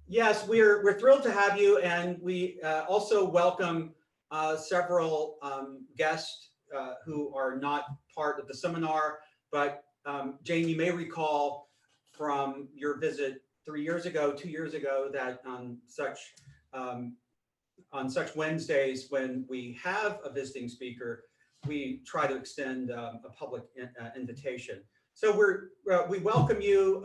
Yes, we're thrilled to have you, and we also welcome several guests who are not part of the seminar. But Jane, you may recall from your visit 3 years ago, 2 years ago, that on such Wednesdays when we have a visiting speaker, we try to extend a public invitation. So we welcome you.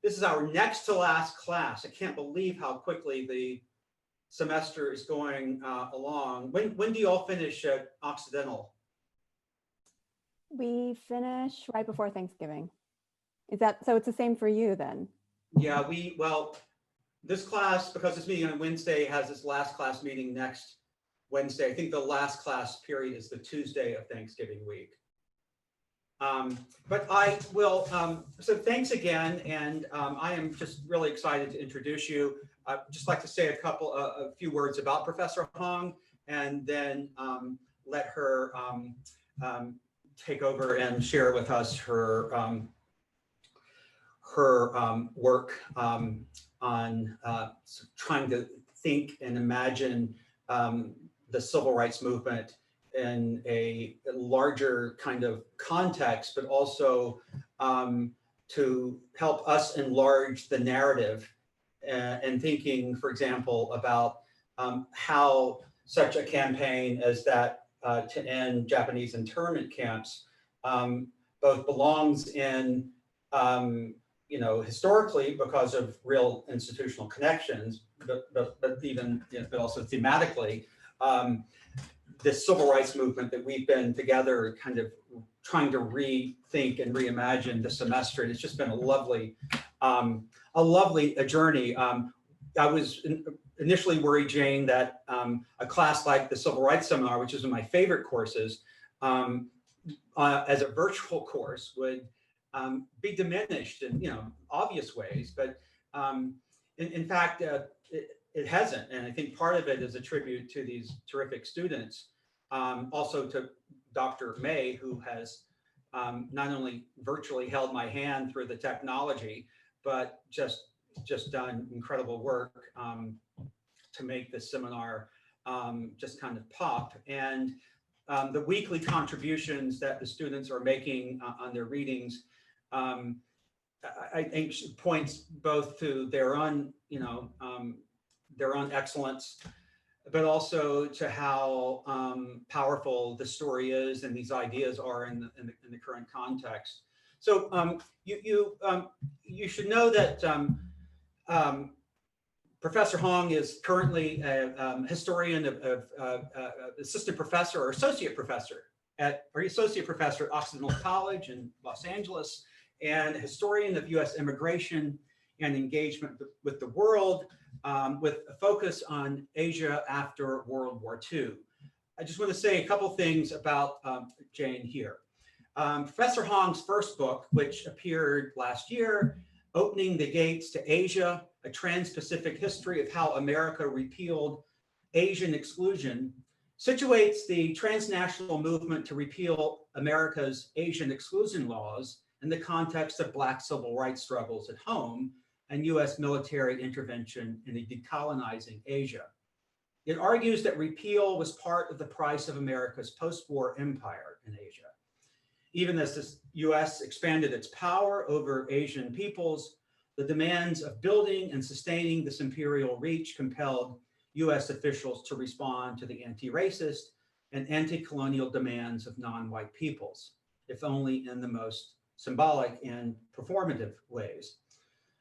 This is our next to last class. I can't believe how quickly the semester is going along. When do you all finish at Occidental? We finish right before Thanksgiving. Is that so? It's the same for you then? Yeah, well, this class, because it's meeting on Wednesday, has its last class meeting next Wednesday. I think the last class period is the Tuesday of Thanksgiving week. But I will, so thanks again, and I am just really excited to introduce you. I'd just like to say a few words about Professor Hong, and then let her take over and share with us her work on trying to think and imagine the civil rights movement in a larger kind of context, but also to help us enlarge the narrative and thinking, for example, about how such a campaign as that to end Japanese internment camps both belongs in, historically because of real institutional connections, but even, but also thematically, this civil rights movement that we've been together kind of trying to rethink and reimagine this semester. And it's just been a lovely journey. I was initially worried, Jane, that a class like the Civil Rights Seminar, which is one of my favorite courses, as a virtual course would be diminished in obvious ways. But in fact, it hasn't, and I think part of it is a tribute to these terrific students, also to Dr. May, who has not only virtually held my hand through the technology, but just done incredible work to make this seminar just kind of pop. And the weekly contributions that the students are making on their readings, I think points both to their own excellence, but also to how powerful the story is and these ideas are in the current context. So you should know that Professor Hong is currently a historian of assistant professor or associate professor at Occidental College in Los Angeles, and historian of U.S. immigration and engagement with the world, with a focus on Asia after World War II. I just want to say a couple things about Jane here. Professor Hong's first book, which appeared last year, Opening the Gates to Asia, A Trans-Pacific History of How America Repealed Asian Exclusion, situates the transnational movement to repeal America's Asian exclusion laws in the context of Black civil rights struggles at home and U.S. military intervention in decolonizing Asia. It argues that repeal was part of the price of America's post-war empire in Asia. Even as the U.S. expanded its power over Asian peoples, the demands of building and sustaining this imperial reach compelled U.S. officials to respond to the anti-racist and anti-colonial demands of non-white peoples, if only in the most symbolic and performative ways.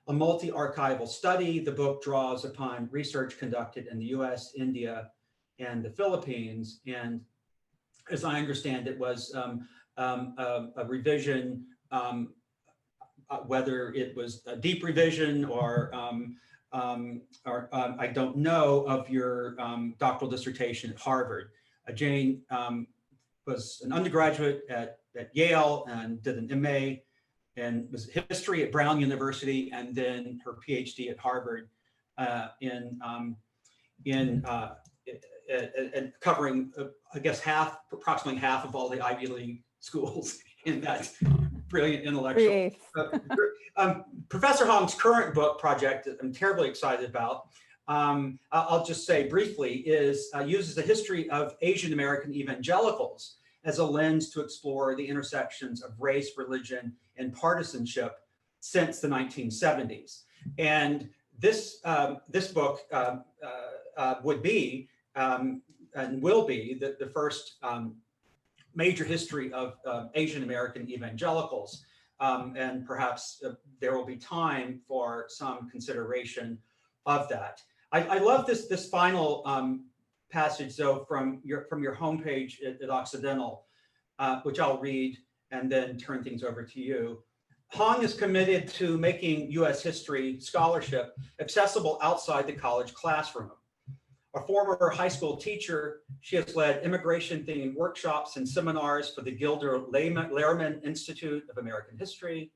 A multi-archival study, the book draws upon research conducted in the US, India, and the Philippines. And as I understand it, was a revision, whether it was a deep revision or I don't know, of your doctoral dissertation at Harvard. Jane was an undergraduate at Yale and did an MA and was history at Brown University, and then her PhD at Harvard in covering, I guess, approximately half of all the Ivy League schools in that brilliant intellectual. 3/8. Professor Hong's current book project that I'm terribly excited about, I'll just say briefly, uses the history of Asian American evangelicals as a lens to explore the intersections of race, religion, and partisanship since the 1970s. And this book would be and will be the first major history of Asian American evangelicals. And perhaps there will be time for some consideration of that. I love this final passage, though, from your homepage at Occidental, which I'll read and then turn things over to you. Hong is committed to making U.S. history scholarship accessible outside the college classroom. A former high school teacher, she has led immigration-themed workshops and seminars for the Gilder Lehrman Institute of American History.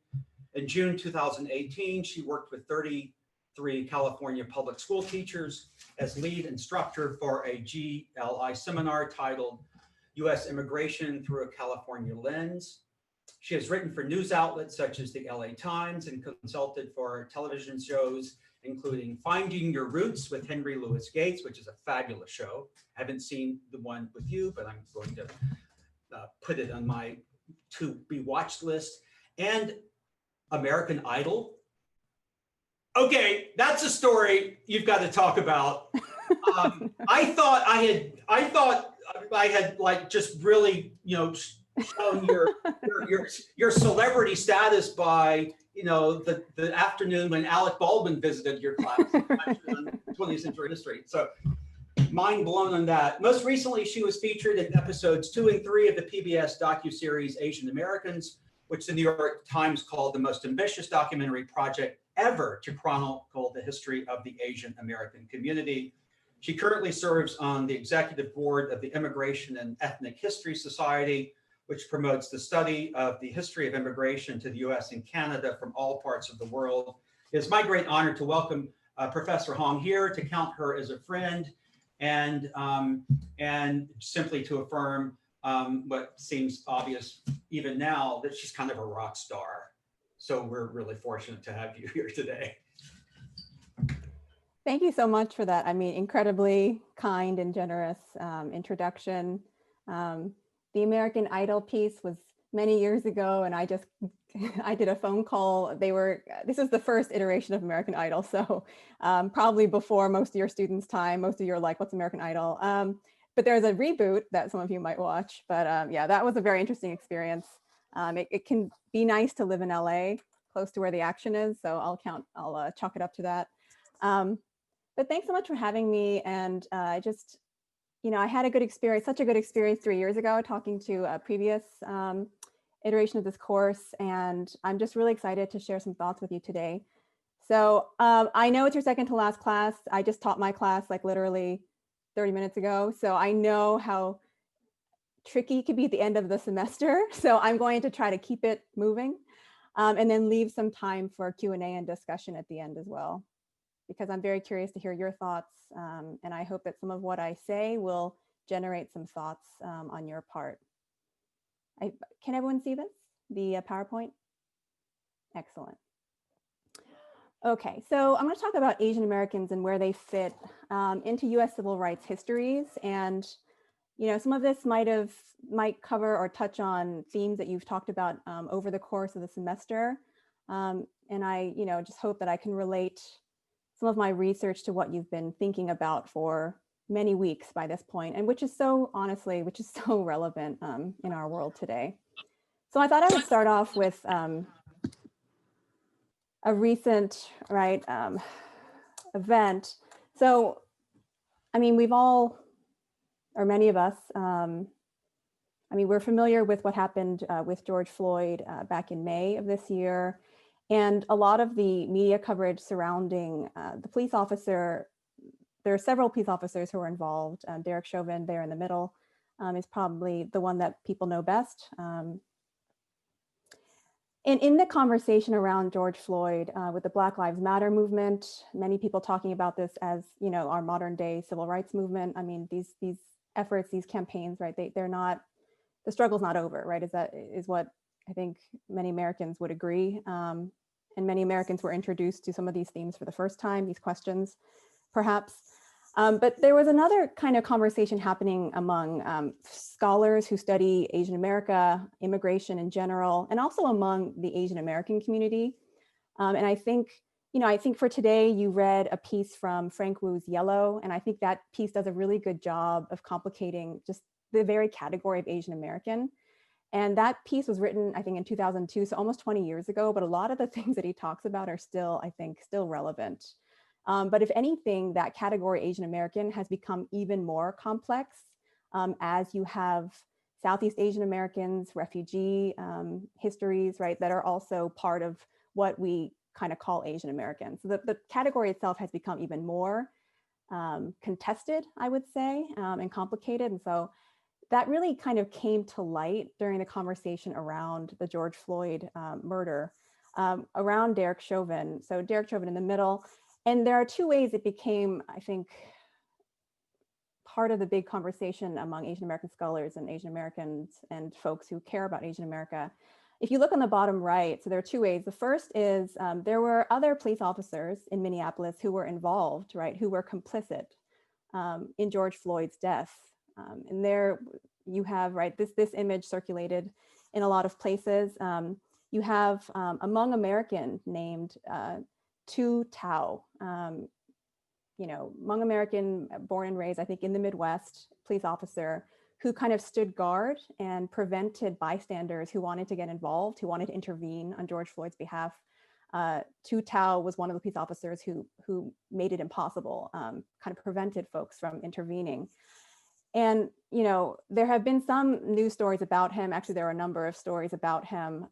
In June 2018, she worked with 33 California public school teachers as lead instructor for a GLI seminar titled U.S. Immigration Through a California Lens. She has written for news outlets such as the LA Times and consulted for television shows including Finding Your Roots with Henry Louis Gates, which is a fabulous show. I haven't seen the one with you, but I'm going to put it on my to-be watched list. And American Idol. Okay, that's a story you've got to talk about. I thought I had like just really, shown your celebrity status by the afternoon when Alec Baldwin visited your class on 20th century history. So mind blown on that. Most recently, she was featured in episodes 2 and 3 of the PBS docuseries Asian Americans, which the New York Times called the most ambitious documentary project ever to chronicle the history of the Asian American community. She currently serves on the executive board of the Immigration and Ethnic History Society, which promotes the study of the history of immigration to the US and Canada from all parts of the world. It is my great honor to welcome Professor Hong here, to count her as a friend, and simply to affirm what seems obvious even now, that she's kind of a rock star. So we're really fortunate to have you here today. Thank you so much for that. I mean, incredibly kind and generous introduction. The American Idol piece was many years ago, and I did a phone call. This is the first iteration of American Idol, so probably before most of your students' time. Most of you are like, what's American Idol? But there's a reboot that some of you might watch. But yeah, that was a very interesting experience. It can be nice to live in LA, close to where the action is. So I'll chalk it up to that. But thanks so much for having me. And I had a good experience, such a good experience 3 years ago, talking to a previous iteration of this course. And I'm just really excited to share some thoughts with you today. So I know it's your second to last class. I just taught my class like literally 30 minutes ago. So I know how tricky it could be at the end of the semester. So I'm going to try to keep it moving and then leave some time for Q&A and discussion at the end as well, because I'm very curious to hear your thoughts. And I hope that some of what I say will generate some thoughts on your part. Can everyone see this, the PowerPoint? Excellent. Okay, so I'm going to talk about Asian Americans and where they fit into US civil rights histories. And some of this might cover or touch on themes that you've talked about over the course of the semester. And I just hope that I can relate some of my research to what you've been thinking about for many weeks by this point, and which is so relevant in our world today. So I thought I would start off with a recent event. So, I mean, we've all, or many of us, we're familiar with what happened with George Floyd back in May of this year. And a lot of the media coverage surrounding the police officer, there are several police officers who are involved. Derek Chauvin there in the middle is probably the one that people know best. And in the conversation around George Floyd with the Black Lives Matter movement, many people talking about this as, our modern day civil rights movement. I mean, these efforts, these campaigns, right? They're not, the struggle's not over, right? Is what I think many Americans would agree. And many Americans were introduced to some of these themes for the first time, these questions, perhaps. But there was another kind of conversation happening among scholars who study Asian America, immigration in general, and also among the Asian American community. And I think, I think for today, you read a piece from Frank Wu's Yellow, and I think that piece does a really good job of complicating just the very category of Asian American. And that piece was written, I think, in 2002, so almost 20 years ago, but a lot of the things that he talks about are still, I think, still relevant. But if anything, that category Asian American has become even more complex as you have Southeast Asian Americans, refugee histories, right, that are also part of what we kind of call Asian American. So the category itself has become even more contested, I would say, and complicated. And so that really kind of came to light during the conversation around the George Floyd murder, around Derek Chauvin. So Derek Chauvin in the middle. And there are two ways it became, I think, part of the big conversation among Asian American scholars and Asian Americans and folks who care about Asian America. If you look on the bottom right, so there are two ways. The first is there were other police officers in Minneapolis who were involved, right, who were complicit in George Floyd's death. And there you have, right, this image circulated in a lot of places. You have a Hmong American named Tu Tao, Hmong American, born and raised, I think, in the Midwest, police officer who kind of stood guard and prevented bystanders who wanted to get involved, who wanted to intervene on George Floyd's behalf. Tu Tao was one of the police officers who made it impossible, kind of prevented folks from intervening. And, there have been some news stories about him. Actually, there are a number of stories about him.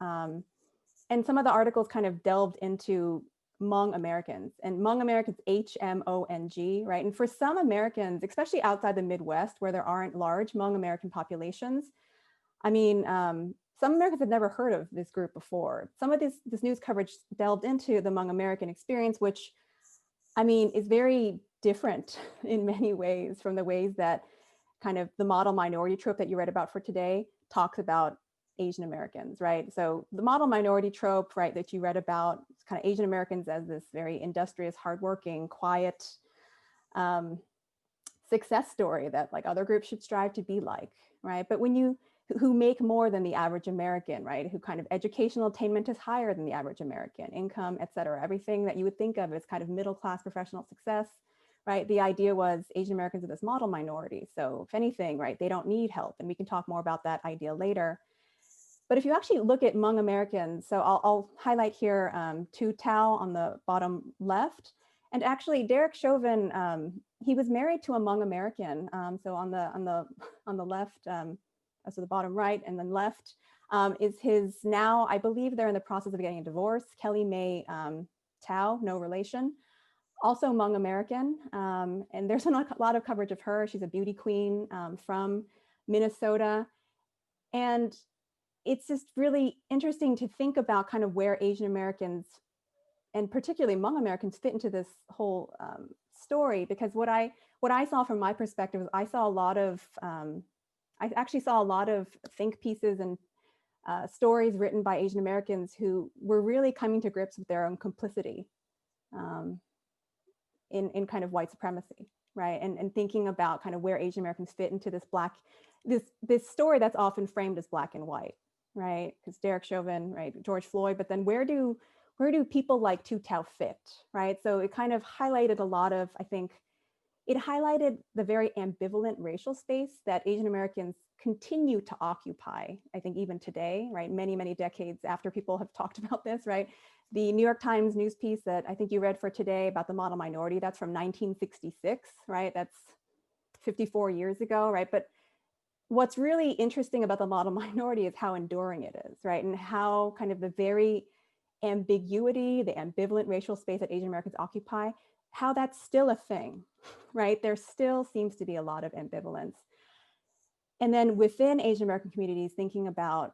And some of the articles kind of delved into Hmong Americans, and Hmong Americans, H-M-O-N-G, right? And for some Americans, especially outside the Midwest, where there aren't large Hmong American populations, I mean, some Americans have never heard of this group before. Some of this news coverage delved into the Hmong American experience, which, I mean, is very different in many ways from the ways that kind of the model minority trope that you read about for today talks about Asian Americans, right? So the model minority trope, right, that you read about, kind of Asian Americans as this very industrious, hardworking, quiet success story that like other groups should strive to be like, right? But who make more than the average American, right? Who kind of educational attainment is higher than the average American, income, et cetera, everything that you would think of as kind of middle-class professional success, right? The idea was Asian Americans are this model minority. So if anything, right, they don't need help. And we can talk more about that idea later. But if you actually look at Hmong Americans, so I'll highlight here Tu Tao on the bottom left. And actually Derek Chauvin, he was married to a Hmong American. So on the left, so the bottom right and then left is his now, I believe they're in the process of getting a divorce, Kelly May Tao, no relation. Also Hmong American, and there's a lot of coverage of her. She's a beauty queen from Minnesota. And it's just really interesting to think about kind of where Asian Americans and particularly Hmong Americans fit into this whole story, because what I saw from my perspective is I actually saw a lot of think pieces and stories written by Asian Americans who were really coming to grips with their own complicity in kind of white supremacy, right? And thinking about kind of where Asian Americans fit into this story that's often framed as Black and white, right? Because Derek Chauvin, right, George Floyd, but then where do people like Tu Tao fit, right? So it kind of highlighted a lot of, I think, it highlighted the very ambivalent racial space that Asian Americans continue to occupy, I think even today, right? Many, many decades after people have talked about this, right? The New York Times news piece that I think you read for today about the model minority, that's from 1966, right? That's 54 years ago, right? But what's really interesting about the model minority is how enduring it is, right? And how kind of the very ambiguity, the ambivalent racial space that Asian Americans occupy, how that's still a thing, right? There still seems to be a lot of ambivalence. And then within Asian American communities, thinking about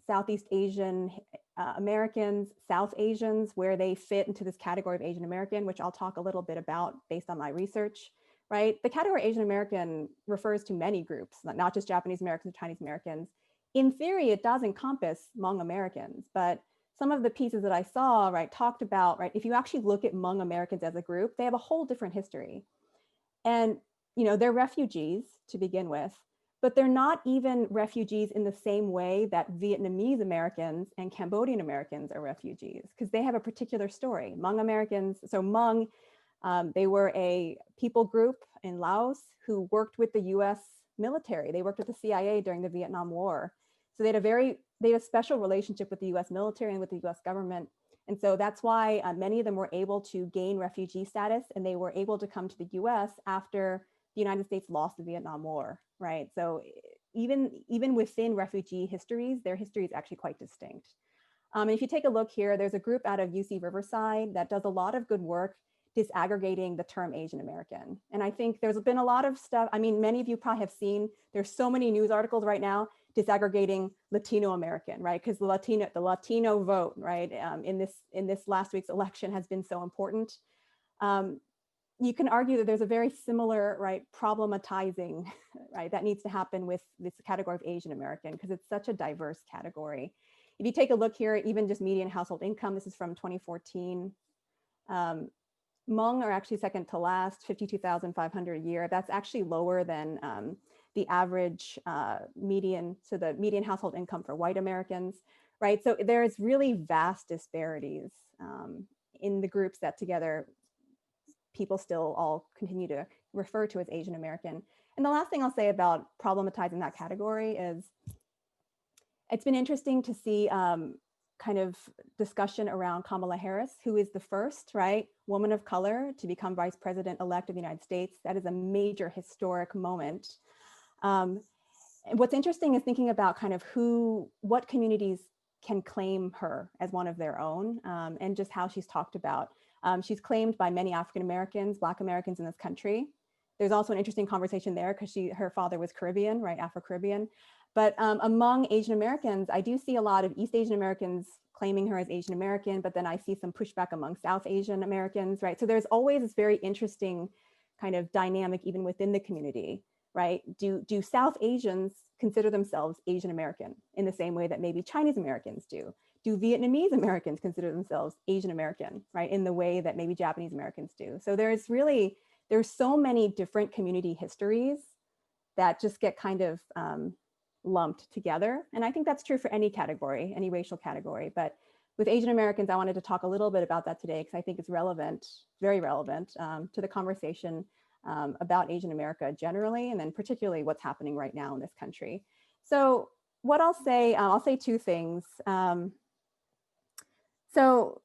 Southeast Asian Americans, South Asians, where they fit into this category of Asian American, which I'll talk a little bit about based on my research, right? The category Asian American refers to many groups, not just Japanese Americans or Chinese Americans. in theory, it does encompass Hmong Americans, but some of the pieces that I saw, right, talked about, right, if you actually look at Hmong Americans as a group, they have a whole different history. And, you know, they're refugees to begin with, but they're not even refugees in the same way that Vietnamese Americans and Cambodian Americans are refugees, because they have a particular story. Hmong Americans, so Hmong, they were a people group in Laos who worked with the US military. They worked with the CIA during the Vietnam War. So they had a special relationship with the US military and with the US government. And so that's why many of them were able to gain refugee status, and they were able to come to the US after the United States lost the Vietnam War, right? So even within refugee histories, their history is actually quite distinct. If you take a look here, there's a group out of UC Riverside that does a lot of good work disaggregating the term Asian American. And I think there's been a lot of stuff. I mean, many of you probably have seen, there's so many news articles right now disaggregating Latino American, right? Because the Latino vote, right, in this last week's election has been so important. You can argue that there's a very similar, right, problematizing, right, that needs to happen with this category of Asian American, because it's such a diverse category. If you take a look here, even just median household income, this is from 2014. Hmong are actually second to last, 52,500 a year. That's actually lower than the average median, so the median household income for white Americans, right? So there's really vast disparities in the groups that together people still all continue to refer to as Asian American. And the last thing I'll say about problematizing that category is it's been interesting to see kind of discussion around Kamala Harris, who is the first, right, woman of color to become vice president-elect of the United States. That is a major historic moment. And what's interesting is thinking about kind of what communities can claim her as one of their own, and just how she's talked about. She's claimed by many African Americans, Black Americans in this country. There's also an interesting conversation there because her father was Caribbean, right, Afro-Caribbean. But among Asian Americans, I do see a lot of East Asian Americans claiming her as Asian American, but then I see some pushback among South Asian Americans, right? So there's always this very interesting kind of dynamic even within the community, right? Do South Asians consider themselves Asian American in the same way that maybe Chinese Americans do? Do Vietnamese Americans consider themselves Asian American, right? In the way that maybe Japanese Americans do. So there's so many different community histories that just get kind of lumped together. And I think that's true for any category, any racial category. But with Asian Americans, I wanted to talk a little bit about that today because I think it's relevant, very relevant to the conversation about Asian America generally, and then particularly what's happening right now in this country. So what I'll say two things. So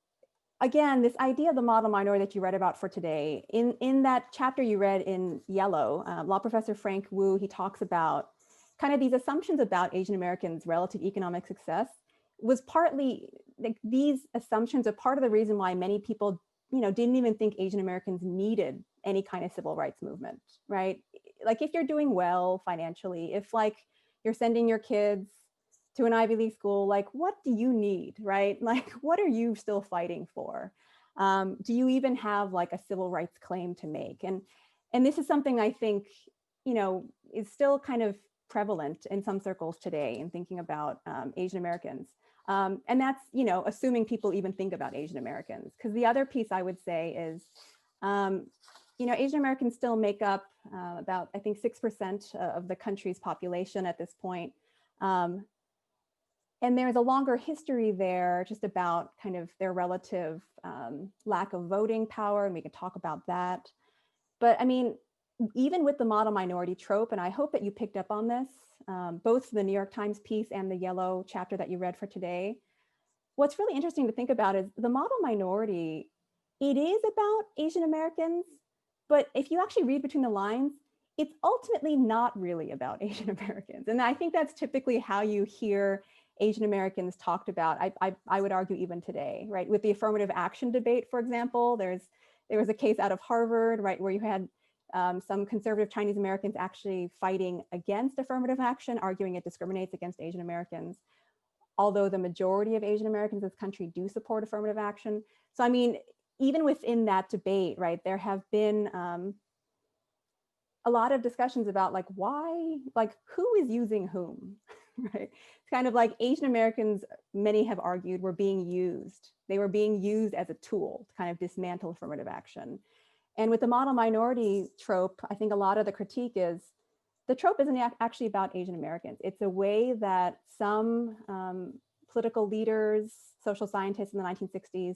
again, this idea of the model minority that you read about for today, in that chapter you read in yellow, law professor Frank Wu, he talks about kind of these assumptions about Asian Americans' relative economic success was partly, like these assumptions are part of the reason why many people, you know, didn't even think Asian Americans needed any kind of civil rights movement, right? Like if you're doing well financially, if like you're sending your kids to an Ivy League school, like what do you need, right? Like what are you still fighting for? Do you even have like a civil rights claim to make? And this is something I think, you know, is still kind of prevalent in some circles today in thinking about Asian Americans. And that's, you know, assuming people even think about Asian Americans. Because the other piece I would say is, you know, Asian Americans still make up about, I think, 6% of the country's population at this point. And there's a longer history there just about kind of their relative lack of voting power, and we can talk about that. But I mean, even with the model minority trope, and I hope that you picked up on this, both the New York Times piece and the yellow chapter that you read for today, what's really interesting to think about is the model minority, it is about Asian Americans, but if you actually read between the lines, it's ultimately not really about Asian Americans. And I think that's typically how you hear Asian Americans talked about, I would argue even today, right? With the affirmative action debate, for example, there was a case out of Harvard, right, where you had some conservative Chinese Americans actually fighting against affirmative action, arguing it discriminates against Asian Americans, although the majority of Asian Americans in this country do support affirmative action. So, I mean, even within that debate, right, there have been a lot of discussions about like why, like who is using whom, right? It's kind of like Asian Americans, many have argued, were being used. They were being used as a tool to kind of dismantle affirmative action. And with the model minority trope, I think a lot of the critique is the trope isn't actually about Asian Americans. It's a way that some political leaders, social scientists in the 1960s,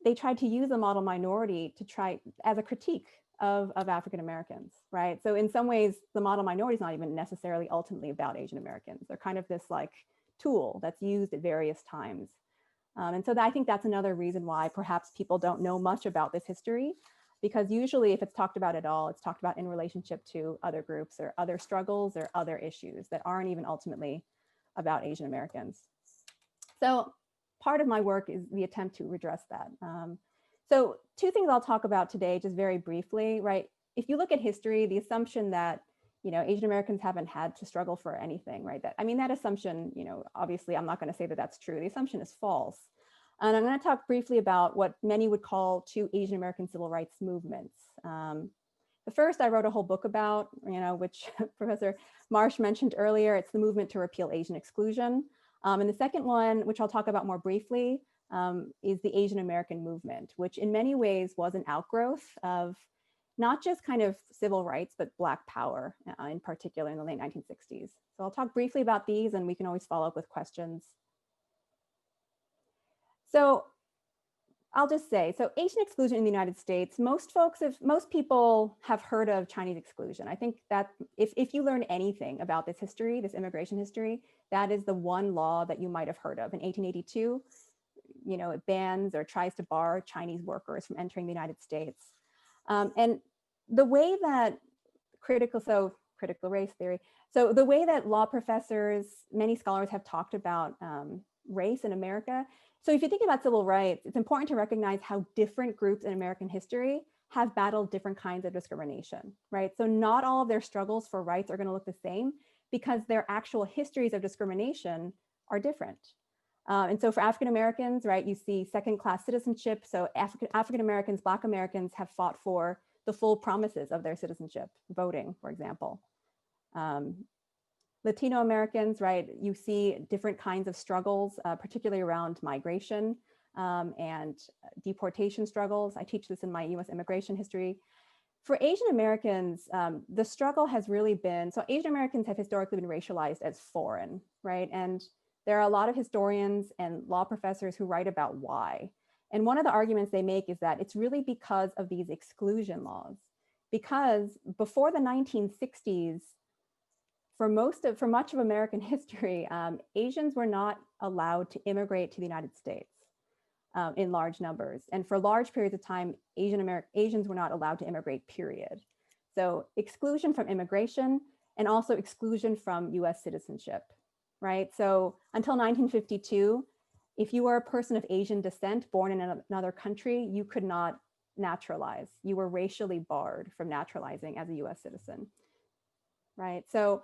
they tried to use the model minority to try as a critique of African Americans, right? So in some ways, the model minority is not even necessarily ultimately about Asian Americans. They're kind of this like tool that's used at various times. And so I think that's another reason why perhaps people don't know much about this history, because usually if it's talked about at all, it's talked about in relationship to other groups or other struggles or other issues that aren't even ultimately about Asian Americans. So part of my work is the attempt to redress that. So two things I'll talk about today, just very briefly, right? If you look at history, the assumption that, you know, Asian Americans haven't had to struggle for anything, right? That, I mean, that assumption, you know, obviously I'm not going to say that that's true. The assumption is false. And I'm going to talk briefly about what many would call two Asian American civil rights movements. The first I wrote a whole book about, you know, which Professor Marsh mentioned earlier. It's the movement to repeal Asian exclusion. And the second one, which I'll talk about more briefly, is the Asian American movement, which in many ways was an outgrowth of not just kind of civil rights, but Black power in particular in the late 1960s. So I'll talk briefly about these and we can always follow up with questions. So I'll just say, so Asian exclusion in the United States, most people have heard of Chinese exclusion. I think that if you learn anything about this history, this immigration history, that is the one law that you might have heard of. In 1882, you know, it bans or tries to bar Chinese workers from entering the United States. And the way that critical race theory, so the way that law professors, many scholars have talked about race in America. So if you think about civil rights, it's important to recognize how different groups in American history have battled different kinds of discrimination, right? So not all of their struggles for rights are going to look the same because their actual histories of discrimination are different. And so for African Americans, right, you see second-class citizenship. So African Americans, Black Americans have fought for the full promises of their citizenship, voting, for example. Latino Americans, right, you see different kinds of struggles, particularly around migration and deportation struggles. I teach this in my US immigration history. For Asian Americans, the struggle has really been, so Asian Americans have historically been racialized as foreign, right? And there are a lot of historians and law professors who write about why. And one of the arguments they make is that it's really because of these exclusion laws. Because before the 1960s, for much of American history, Asians were not allowed to immigrate to the United States in large numbers. And for large periods of time, Asians were not allowed to immigrate, period. So exclusion from immigration and also exclusion from US citizenship, right? So until 1952, if you were a person of Asian descent born in another country, you could not naturalize. You were racially barred from naturalizing as a US citizen, right? So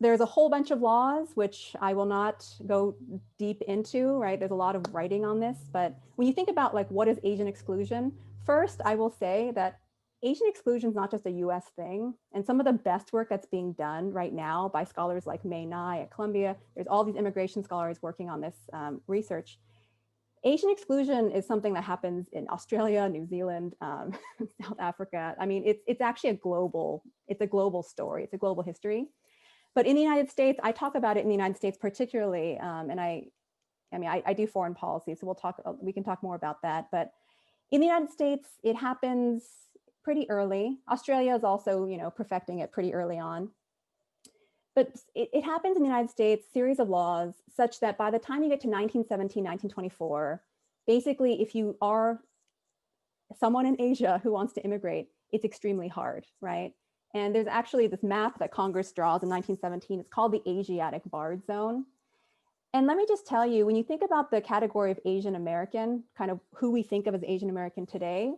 there's a whole bunch of laws, which I will not go deep into, right? There's a lot of writing on this, but when you think about like, what is Asian exclusion? First, I will say that Asian exclusion is not just a US thing. And some of the best work that's being done right now by scholars like May Nye at Columbia, there's all these immigration scholars working on this research. Asian exclusion is something that happens in Australia, New Zealand, South Africa. I mean, it's actually a global story. It's a global history. But in the United States, I talk about it in the United States particularly, and I do foreign policy, so we can talk more about that. But in the United States, it happens pretty early. Australia is also, you know, perfecting it pretty early on. But it happens in the United States, series of laws, such that by the time you get to 1917, 1924, basically, if you are someone in Asia who wants to immigrate, it's extremely hard, right? And there's actually this map that Congress draws in 1917. It's called the Asiatic Barred Zone. And let me just tell you, when you think about the category of Asian American, kind of who we think of as Asian American today,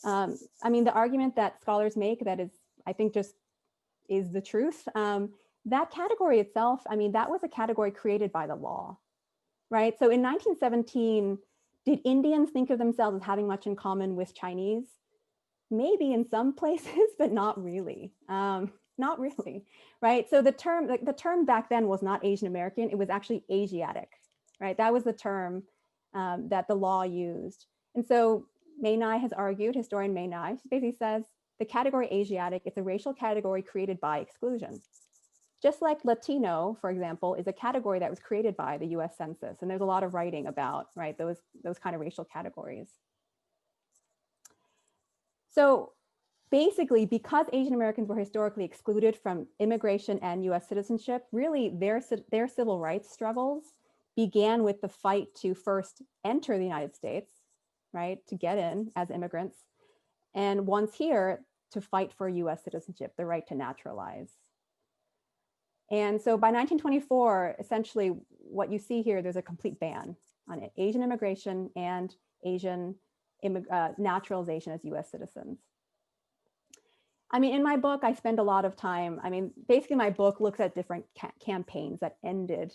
I mean, the argument that scholars make that is, I think, just is the truth. That category itself, I mean, that was a category created by the law, right? So in 1917, did Indians think of themselves as having much in common with Chinese? maybe in some places, but not really. Not really, right? So the term back then was not Asian American, it was actually Asiatic, right? That was the term that the law used. And so Mei Nai has argued, historian Mei Nai, she basically says the category Asiatic is a racial category created by exclusion. Just like Latino, for example, is a category that was created by the US Census. And there's a lot of writing about, right, those kind of racial categories. So basically, because Asian Americans were historically excluded from immigration and US citizenship, really their civil rights struggles began with the fight to first enter the United States, right, to get in as immigrants, and once here, to fight for US citizenship, the right to naturalize. And so by 1924, essentially what you see here, there's a complete ban on Asian immigration and Asian naturalization as US citizens. I mean, in my book, I spend a lot of time, I mean, basically my book looks at different campaigns that ended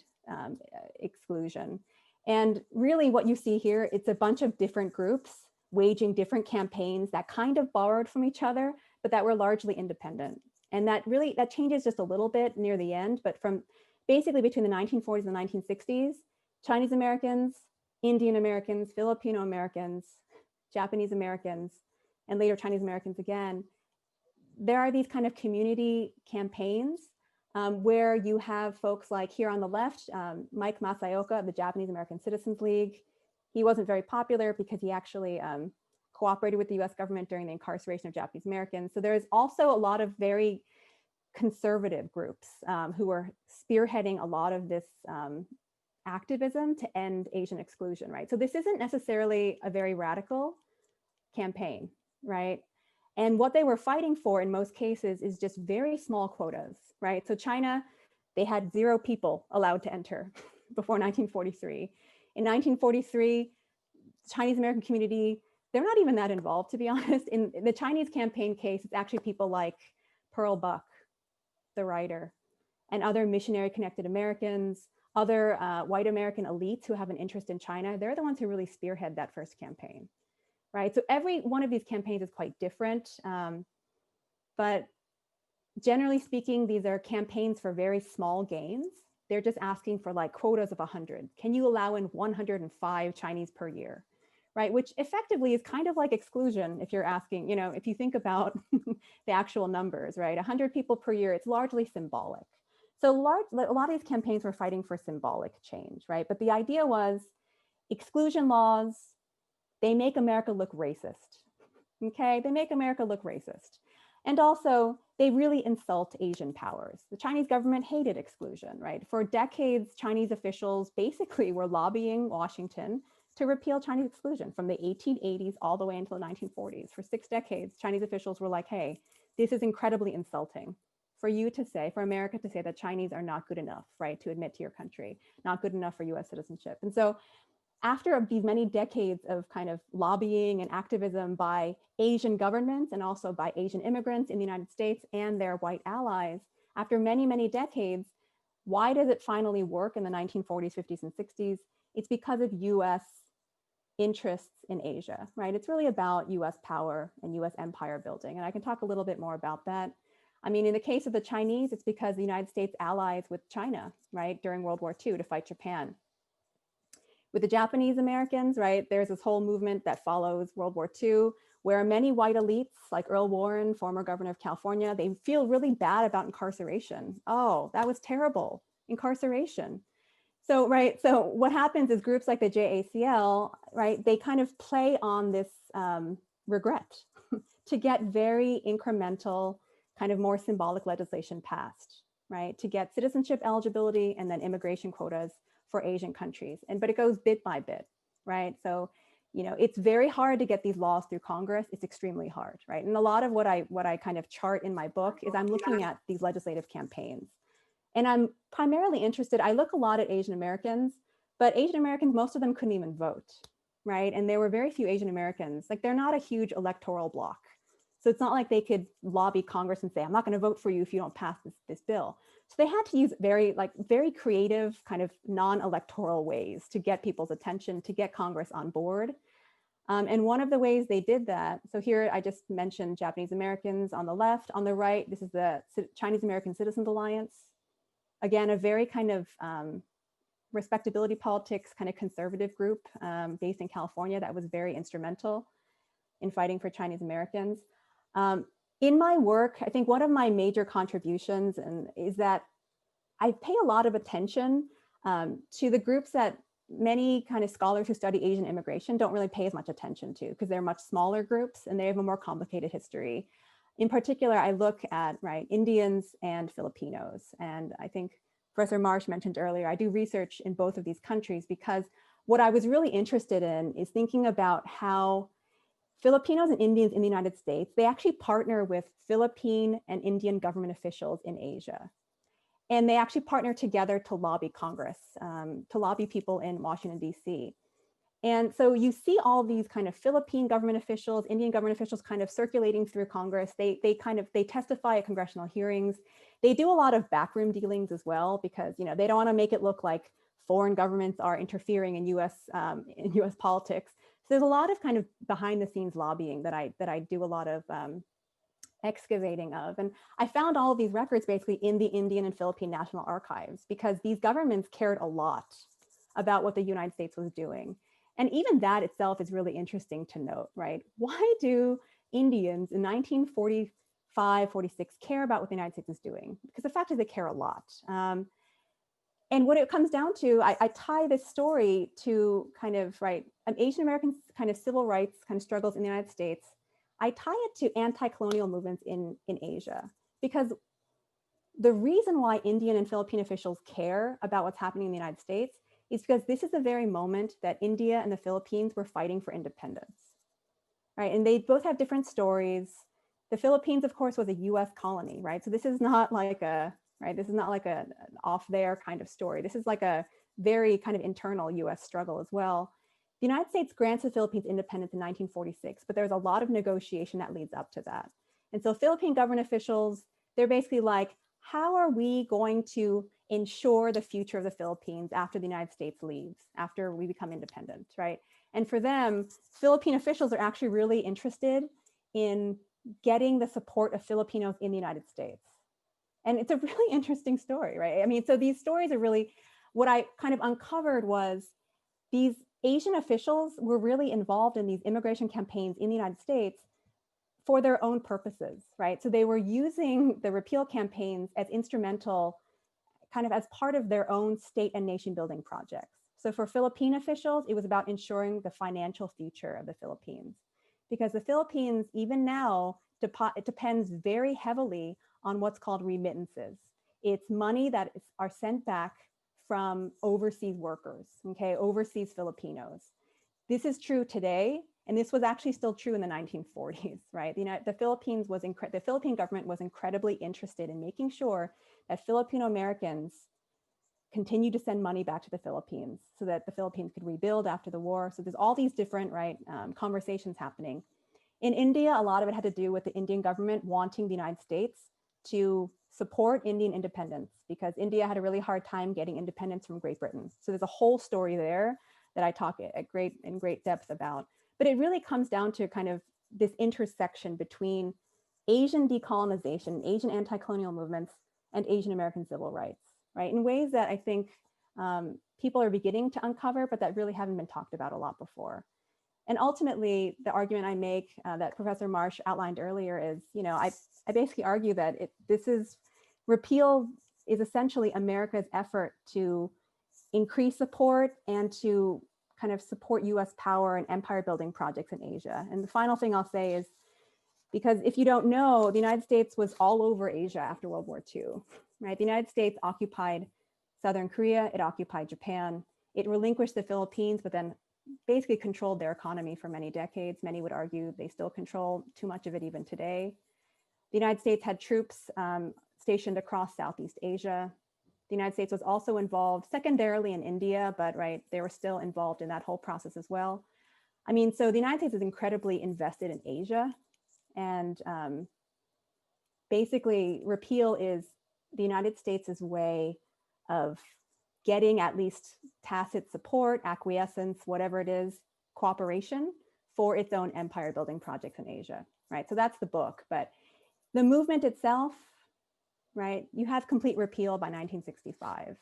exclusion. And really what you see here, it's a bunch of different groups waging different campaigns that kind of borrowed from each other, but that were largely independent. And that changes just a little bit near the end, but from basically between the 1940s and the 1960s, Chinese Americans, Indian Americans, Filipino Americans, Japanese Americans, and later Chinese Americans again, there are these kind of community campaigns where you have folks like here on the left, Mike Masaoka of the Japanese American Citizens League. He wasn't very popular because he actually cooperated with the US government during the incarceration of Japanese Americans. So there's also a lot of very conservative groups who are spearheading a lot of this activism to end Asian exclusion, right? So this isn't necessarily a very radical campaign, right? And what they were fighting for in most cases is just very small quotas, right? So China, they had 0 people allowed to enter before 1943. In 1943, Chinese American community, they're not even that involved, to be honest. In the Chinese campaign case, it's actually people like Pearl Buck, the writer, and other missionary connected Americans, other white American elites who have an interest in China. They're the ones who really spearhead that first campaign. Right, so every one of these campaigns is quite different, but generally speaking, these are campaigns for very small gains. They're just asking for like quotas of 100. Can you allow in 105 Chinese per year, right? Which effectively is kind of like exclusion if you're asking, you know, if you think about the actual numbers, right? 100 people per year, it's largely symbolic. So a lot of these campaigns were fighting for symbolic change, right? But the idea was exclusion laws, they make America look racist, okay? They make America look racist. And also, they really insult Asian powers. The Chinese government hated exclusion, right? For decades, Chinese officials basically were lobbying Washington to repeal Chinese exclusion from the 1880s all the way until the 1940s. For 6 decades, Chinese officials were like, hey, this is incredibly insulting for you to say, for America to say that Chinese are not good enough, right, to admit to your country, not good enough for US citizenship. And so after these many decades of kind of lobbying and activism by Asian governments and also by Asian immigrants in the United States and their white allies, after many, many decades, why does it finally work in the 1940s, 50s, and 60s? It's because of US interests in Asia, right? It's really about US power and US empire building. And I can talk a little bit more about that. I mean, in the case of the Chinese, it's because the United States allies with China, right, during World War II to fight Japan. With the Japanese Americans, right, there's this whole movement that follows World War II, where many white elites, like Earl Warren, former governor of California, they feel really bad about incarceration. Oh, that was terrible, incarceration. So, right, so what happens is groups like the JACL, right, they kind of play on this regret to get very incremental, kind of more symbolic legislation passed, right, to get citizenship eligibility and then immigration quotas for Asian countries. But it goes bit by bit, right? So, you know, it's very hard to get these laws through Congress. It's extremely hard, right? And a lot of what I kind of chart in my book is I'm looking at these legislative campaigns. And I'm primarily interested, I look a lot at Asian Americans, but Asian Americans, most of them couldn't even vote, right? And there were very few Asian Americans, like they're not a huge electoral bloc. So it's not like they could lobby Congress and say, I'm not going to vote for you if you don't pass this bill. So they had to use very creative kind of non-electoral ways to get people's attention, to get Congress on board. And one of the ways they did that, so here I just mentioned Japanese Americans on the left. On the right, this is the Chinese American Citizens Alliance. Again, a very kind of respectability politics, kind of conservative group based in California that was very instrumental in fighting for Chinese Americans. In my work, I think one of my major contributions is that I pay a lot of attention to the groups that many kind of scholars who study Asian immigration don't really pay as much attention to, because they're much smaller groups and they have a more complicated history. In particular, I look at Indians and Filipinos. And I think Professor Marsh mentioned earlier, I do research in both of these countries because what I was really interested in is thinking about how Filipinos and Indians in the United States, they actually partner with Philippine and Indian government officials in Asia. And they actually partner together to lobby Congress, to lobby people in Washington, DC. And so you see all these kind of Philippine government officials, Indian government officials kind of circulating through Congress. They testify at congressional hearings. They do a lot of backroom dealings as well, because they don't want to make it look like foreign governments are interfering in US politics. So there's a lot of kind of behind the scenes lobbying that I do a lot of excavating of. And I found all of these records basically in the Indian and Philippine National Archives, because these governments cared a lot about what the United States was doing. And even that itself is really interesting to note, right? Why do Indians in 1945, 46 care about what the United States is doing? Because the fact is they care a lot. And what it comes down to, I tie this story to kind of, Asian American kind of civil rights kind of struggles in the United States. I tie it to anti-colonial movements in Asia, because the reason why Indian and Philippine officials care about what's happening in the United States is because this is the very moment that India and the Philippines were fighting for independence, right? And they both have different stories. The Philippines, of course, was a US colony, right? So this is not like an off there kind of story. This is like a very kind of internal US struggle as well. The United States grants the Philippines independence in 1946, but there's a lot of negotiation that leads up to that. And so Philippine government officials, they're basically like, how are we going to ensure the future of the Philippines after the United States leaves, after we become independent, right? And for them, Philippine officials are actually really interested in getting the support of Filipinos in the United States. And it's a really interesting story, right? I mean, so these stories are really, what I kind of uncovered was these Asian officials were really involved in these immigration campaigns in the United States for their own purposes, right? So they were using the repeal campaigns as instrumental, kind of as part of their own state and nation building projects. So for Philippine officials, it was about ensuring the financial future of the Philippines, because the Philippines, even now, it depends very heavily on what's called remittances. It's money that are sent back from overseas workers, okay, overseas Filipinos. This is true today, and this was actually still true in the 1940s, right? The Philippine government was incredibly interested in making sure that Filipino Americans continue to send money back to the Philippines so that the Philippines could rebuild after the war. So there's all these different conversations happening. In India, a lot of it had to do with the Indian government wanting the United States to support Indian independence, because India had a really hard time getting independence from Great Britain. So there's a whole story there that I talk in great depth about. But it really comes down to kind of this intersection between Asian decolonization, Asian anti-colonial movements, and Asian American civil rights, right? In ways that I think people are beginning to uncover, but that really haven't been talked about a lot before. And ultimately, the argument I make that Professor Marsh outlined earlier is, I basically argue that repeal is essentially America's effort to increase support and to kind of support US power and empire building projects in Asia. And the final thing I'll say is, because if you don't know, the United States was all over Asia after World War II, right? The United States occupied Southern Korea, it occupied Japan, it relinquished the Philippines, but then basically controlled their economy for many decades. Many would argue they still control too much of it even today. The United States had troops stationed across Southeast Asia. The United States was also involved secondarily in India, but they were still involved in that whole process as well. I mean, so the United States is incredibly invested in Asia, and basically repeal is the United States' way of getting at least tacit support, acquiescence, whatever it is, cooperation for its own empire building projects in Asia, right? So that's the book, but the movement itself, right? You have complete repeal by 1965.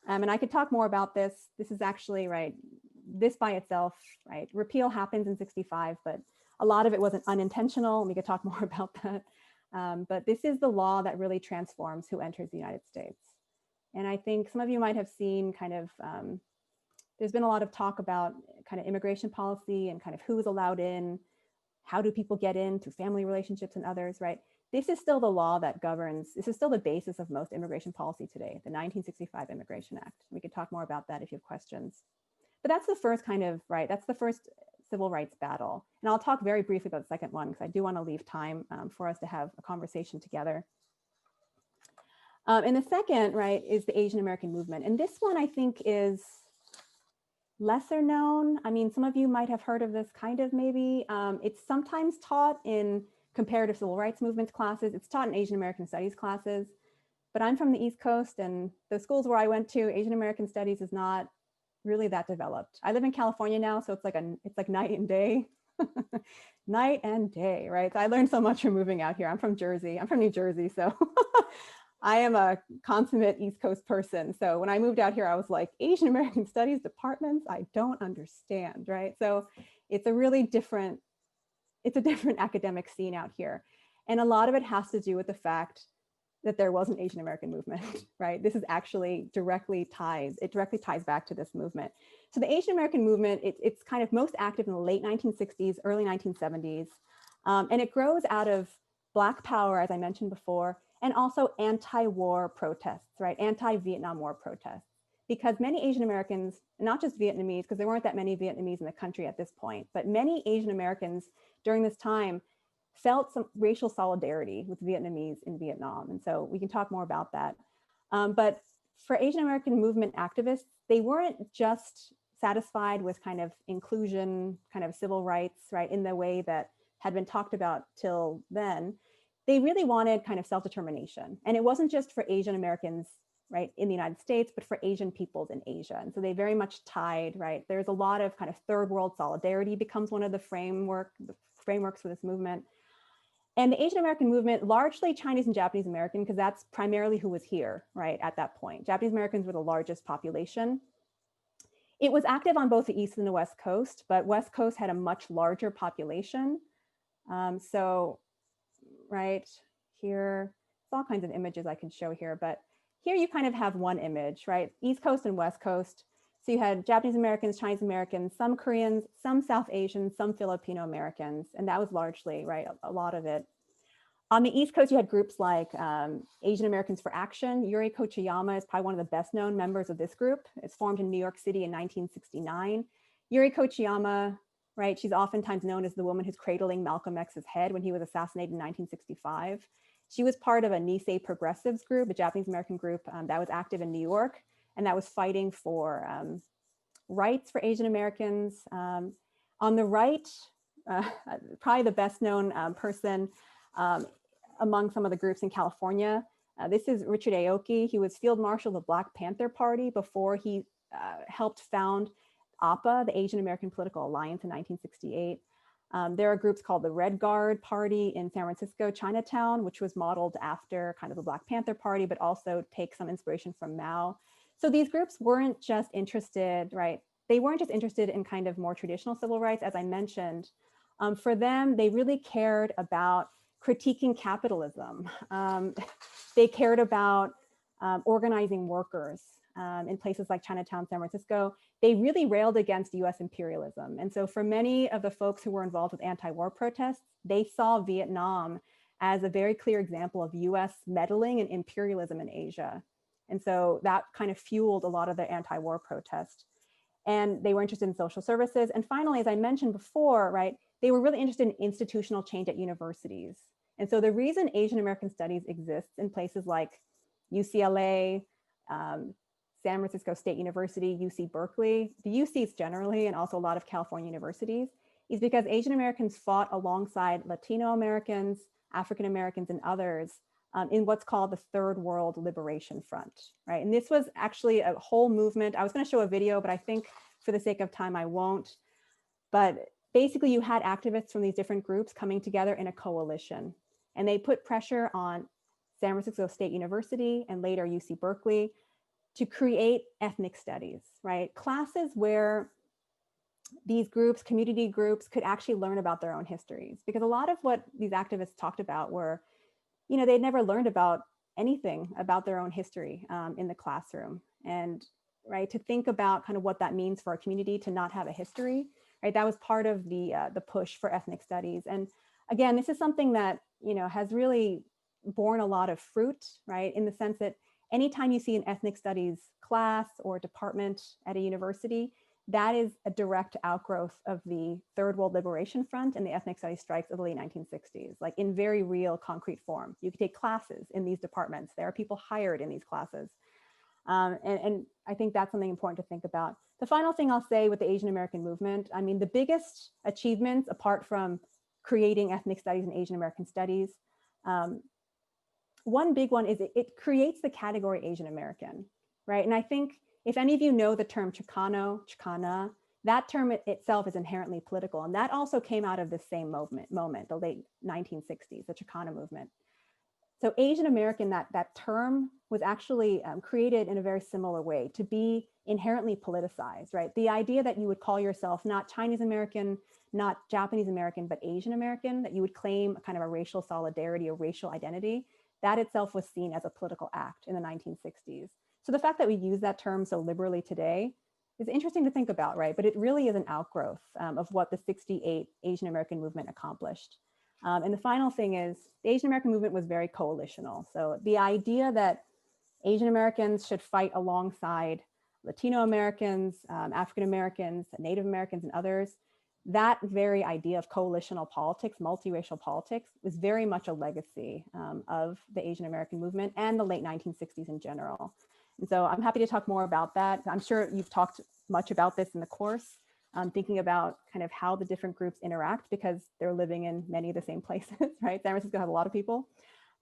And I could talk more about this. This is actually, right, this by itself, right? Repeal happens in 65, but a lot of it wasn't unintentional. We could talk more about that. But this is the law that really transforms who enters the United States. And I think some of you might have seen kind of, there's been a lot of talk about kind of immigration policy and kind of who is allowed in, how do people get in through family relationships and others, right? This is still the law that governs, this is still the basis of most immigration policy today, the 1965 Immigration Act. We could talk more about that if you have questions. But that's the first kind of, right, that's the first civil rights battle. And I'll talk very briefly about the second one, because I do want to leave time for us to have a conversation together. And the second, right, is the Asian American movement. And this one I think is lesser known. I mean, some of you might have heard of this kind of maybe. It's sometimes taught in comparative civil rights movements classes. It's taught in Asian American studies classes, but I'm from the East Coast, and the schools where I went to, Asian American studies is not really that developed. I live in California now, so it's like night and day, night and day, right? So I learned so much from moving out here. I'm from Jersey, I'm from New Jersey, so I am a consummate East Coast person. So when I moved out here, I was like, Asian American studies departments, I don't understand, right? So it's a really different, it's a different academic scene out here. And a lot of it has to do with the fact that there was an Asian American movement, right? This is actually directly ties back to this movement. So the Asian American movement, it's kind of most active in the late 1960s, early 1970s. And it grows out of Black power, as I mentioned before, and also anti-war protests, right? Anti-Vietnam War protests. Because many Asian Americans, not just Vietnamese, because there weren't that many Vietnamese in the country at this point, but many Asian Americans during this time felt some racial solidarity with Vietnamese in Vietnam. And so we can talk more about that. But for Asian American movement activists, they weren't just satisfied with kind of inclusion, kind of civil rights, right, in the way that had been talked about till then. They really wanted kind of self-determination. And it wasn't just for Asian Americans, right, in the United States, but for Asian peoples in Asia. And so they very much tied, right? There's a lot of kind of third world solidarity becomes one of the frameworks for this movement. And the Asian American movement, largely Chinese and Japanese American, because that's primarily who was here, right, at that point. Japanese Americans were the largest population. It was active on both the East and the West Coast, but West Coast had a much larger population. So, right here, it's all kinds of images I can show here, but here you kind of have one image, right? East Coast and West Coast. So you had Japanese Americans, Chinese Americans, some Koreans, some South Asians, some Filipino Americans, and that was largely, right, a lot of it. On the East Coast, you had groups like Asian Americans for Action. Yuri Kochiyama is probably one of the best known members of this group. It's formed in New York City in 1969. Yuri Kochiyama, right, she's oftentimes known as the woman who's cradling Malcolm X's head when he was assassinated in 1965. She was part of a Nisei Progressives group, a Japanese American group that was active in New York, and that was fighting for rights for Asian Americans. On the right, probably the best known person among some of the groups in California. This is Richard Aoki. He was Field Marshal of the Black Panther Party before he helped found APA, the Asian American Political Alliance, in 1968. There are groups called the Red Guard Party in San Francisco, Chinatown, which was modeled after kind of the Black Panther Party, but also take some inspiration from Mao. So these groups weren't just interested, right? They weren't just interested in kind of more traditional civil rights, as I mentioned. For them, they really cared about critiquing capitalism. They cared about organizing workers in places like Chinatown, San Francisco. They really railed against US imperialism. And so for many of the folks who were involved with anti-war protests, they saw Vietnam as a very clear example of US meddling and imperialism in Asia. And so that kind of fueled a lot of the anti-war protest. And they were interested in social services. And finally, as I mentioned before, right, they were really interested in institutional change at universities. And so the reason Asian American studies exists in places like UCLA, San Francisco State University, UC Berkeley, the UCs generally, and also a lot of California universities, is because Asian Americans fought alongside Latino Americans, African Americans, and others in what's called the Third World Liberation Front, right? And this was actually a whole movement. I was going to show a video, but I think for the sake of time, I won't. But basically you had activists from these different groups coming together in a coalition, and they put pressure on San Francisco State University and later UC Berkeley to create ethnic studies, right? Classes where these groups, community groups, could actually learn about their own histories. Because a lot of what these activists talked about were, you know, they'd never learned about anything about their own history in the classroom. And right, to think about kind of what that means for a community to not have a history, right? That was part of the push for ethnic studies. And again, this is something that, you know, has really borne a lot of fruit, right? In the sense that anytime you see an ethnic studies class or department at a university, that is a direct outgrowth of the Third World Liberation Front and the ethnic studies strikes of the late 1960s, like in very real concrete form. You could take classes in these departments. There are people hired in these classes. And I think that's something important to think about. The final thing I'll say with the Asian American movement, I mean, the biggest achievements apart from creating ethnic studies and Asian American studies, one big one is it creates the category Asian American, right? And I think if any of you know the term Chicano, Chicana, that term itself is inherently political. And that also came out of the same moment, the late 1960s, the Chicana movement. So Asian American, that term was actually created in a very similar way to be inherently politicized, right? The idea that you would call yourself not Chinese American, not Japanese American, but Asian American, that you would claim kind of a racial solidarity or racial identity, that itself was seen as a political act in the 1960s. So the fact that we use that term so liberally today is interesting to think about, right? But it really is an outgrowth of what the '68 Asian American movement accomplished. And the final thing is the Asian American movement was very coalitional. So the idea that Asian Americans should fight alongside Latino Americans, African Americans, Native Americans, and others, that very idea of coalitional politics, multiracial politics, was very much a legacy of the Asian American movement and the late 1960s in general. And so I'm happy to talk more about that. I'm sure you've talked much about this in the course, thinking about kind of how the different groups interact because they're living in many of the same places, right? San Francisco has a lot of people,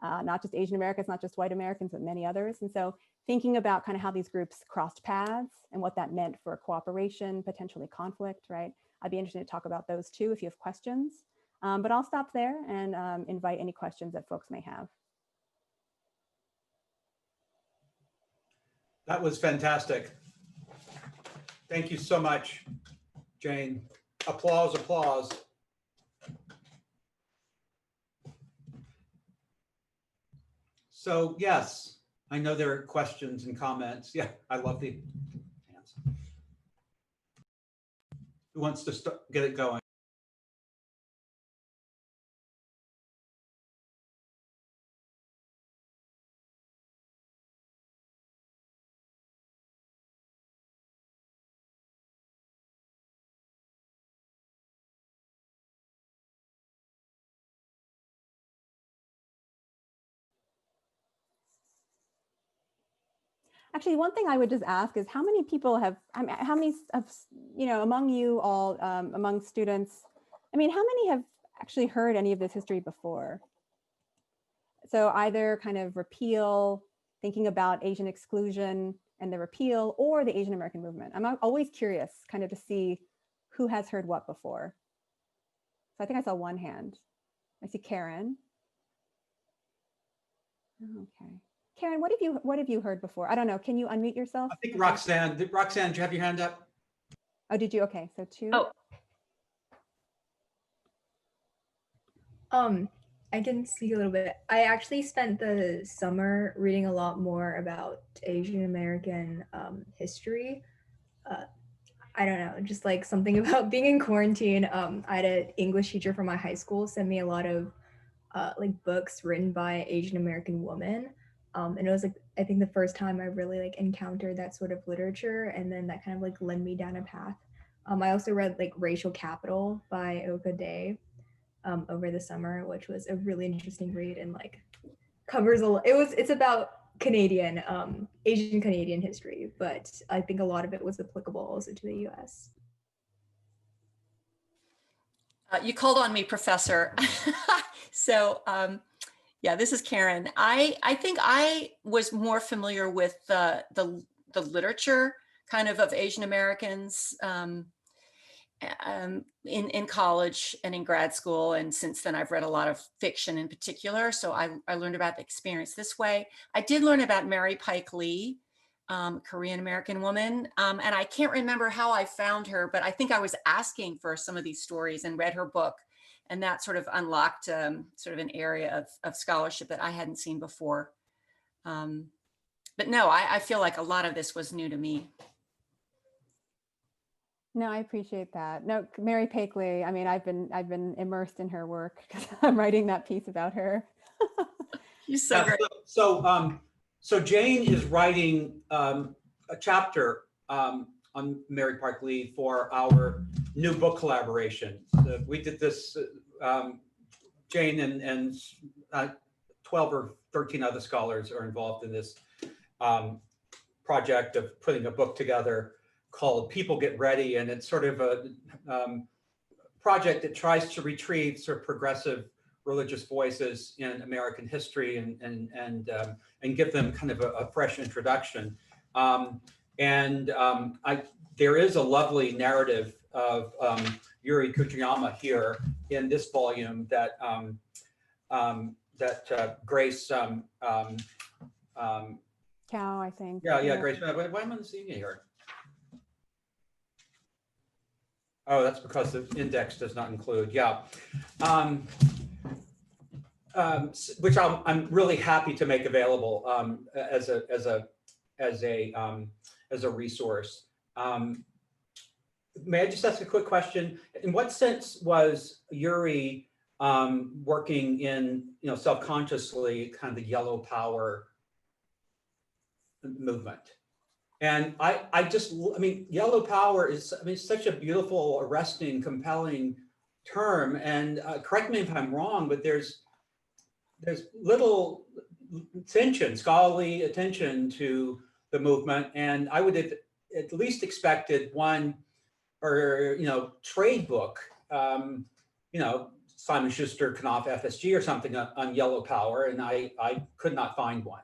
not just Asian Americans, not just white Americans, but many others. And so thinking about kind of how these groups crossed paths and what that meant for cooperation, potentially conflict, right? I'd be interested to talk about those too if you have questions, but I'll stop there and invite any questions that folks may have. That was fantastic. Thank you so much, Jane. Applause, applause. So yes, I know there are questions and comments. Yeah, I love the hands. Who wants to get it going? Actually, one thing I would just ask is how many people have, how many of, you know, among you all, among students, I mean, how many have actually heard any of this history before? So either kind of repeal, thinking about Asian exclusion and the repeal, or the Asian American movement. I'm always curious kind of to see who has heard what before. So I think I saw one hand. I see Karen. Okay. Karen, what have you heard before? I don't know. Can you unmute yourself? I think Roxanne. Roxanne, did you have your hand up? Oh, did you? Okay, so two. Oh. I can speak a little bit. I actually spent the summer reading a lot more about Asian American history. I don't know, just like something about being in quarantine. I had an English teacher from my high school send me a lot of like books written by Asian American women. And it was like, I think the first time I really like encountered that sort of literature, and then that kind of like led me down a path. I also read like Racial Capital by Oka Day over the summer, which was a really interesting read and like covers a lot. It's about Canadian, Asian Canadian history, but I think a lot of it was applicable also to the US. You called on me, Professor. So yeah, this is Karen. I think I was more familiar with the literature kind of Asian Americans. in college and in grad school. And since then, I've read a lot of fiction in particular. So I learned about the experience this way. I did learn about Mary Pike Lee, Korean American woman. And I can't remember how I found her, but I think I was asking for some of these stories and read her book. And that sort of unlocked sort of an area of scholarship that I hadn't seen before. But no, I feel like a lot of this was new to me. No, I appreciate that. No, Mary Pakeley, I mean, I've been immersed in her work because I'm writing that piece about her. She's so great. So Jane is writing a chapter on Mary Park Lee for our new book collaboration. We did this, Jane and 12 or 13 other scholars are involved in this project of putting a book together called People Get Ready. And it's sort of a project that tries to retrieve sort of progressive religious voices in American history and give them kind of a fresh introduction. There is a lovely narrative of Yuri Kuchiyama here in this volume that Grace Cow, I think. Yeah, Grace. Why am I seeing it here? Oh, that's because the index does not include. Yeah, which I'm really happy to make available as a resource. May I just ask a quick question? In what sense was Yuri working in, self-consciously kind of the yellow power movement? And I mean, yellow power is, such a beautiful, arresting, compelling term. And correct me if I'm wrong, but there's little attention, scholarly attention to the movement. And I would have at least expected one or, trade book, Simon Schuster, Knopf, FSG or something on yellow power. And I could not find one.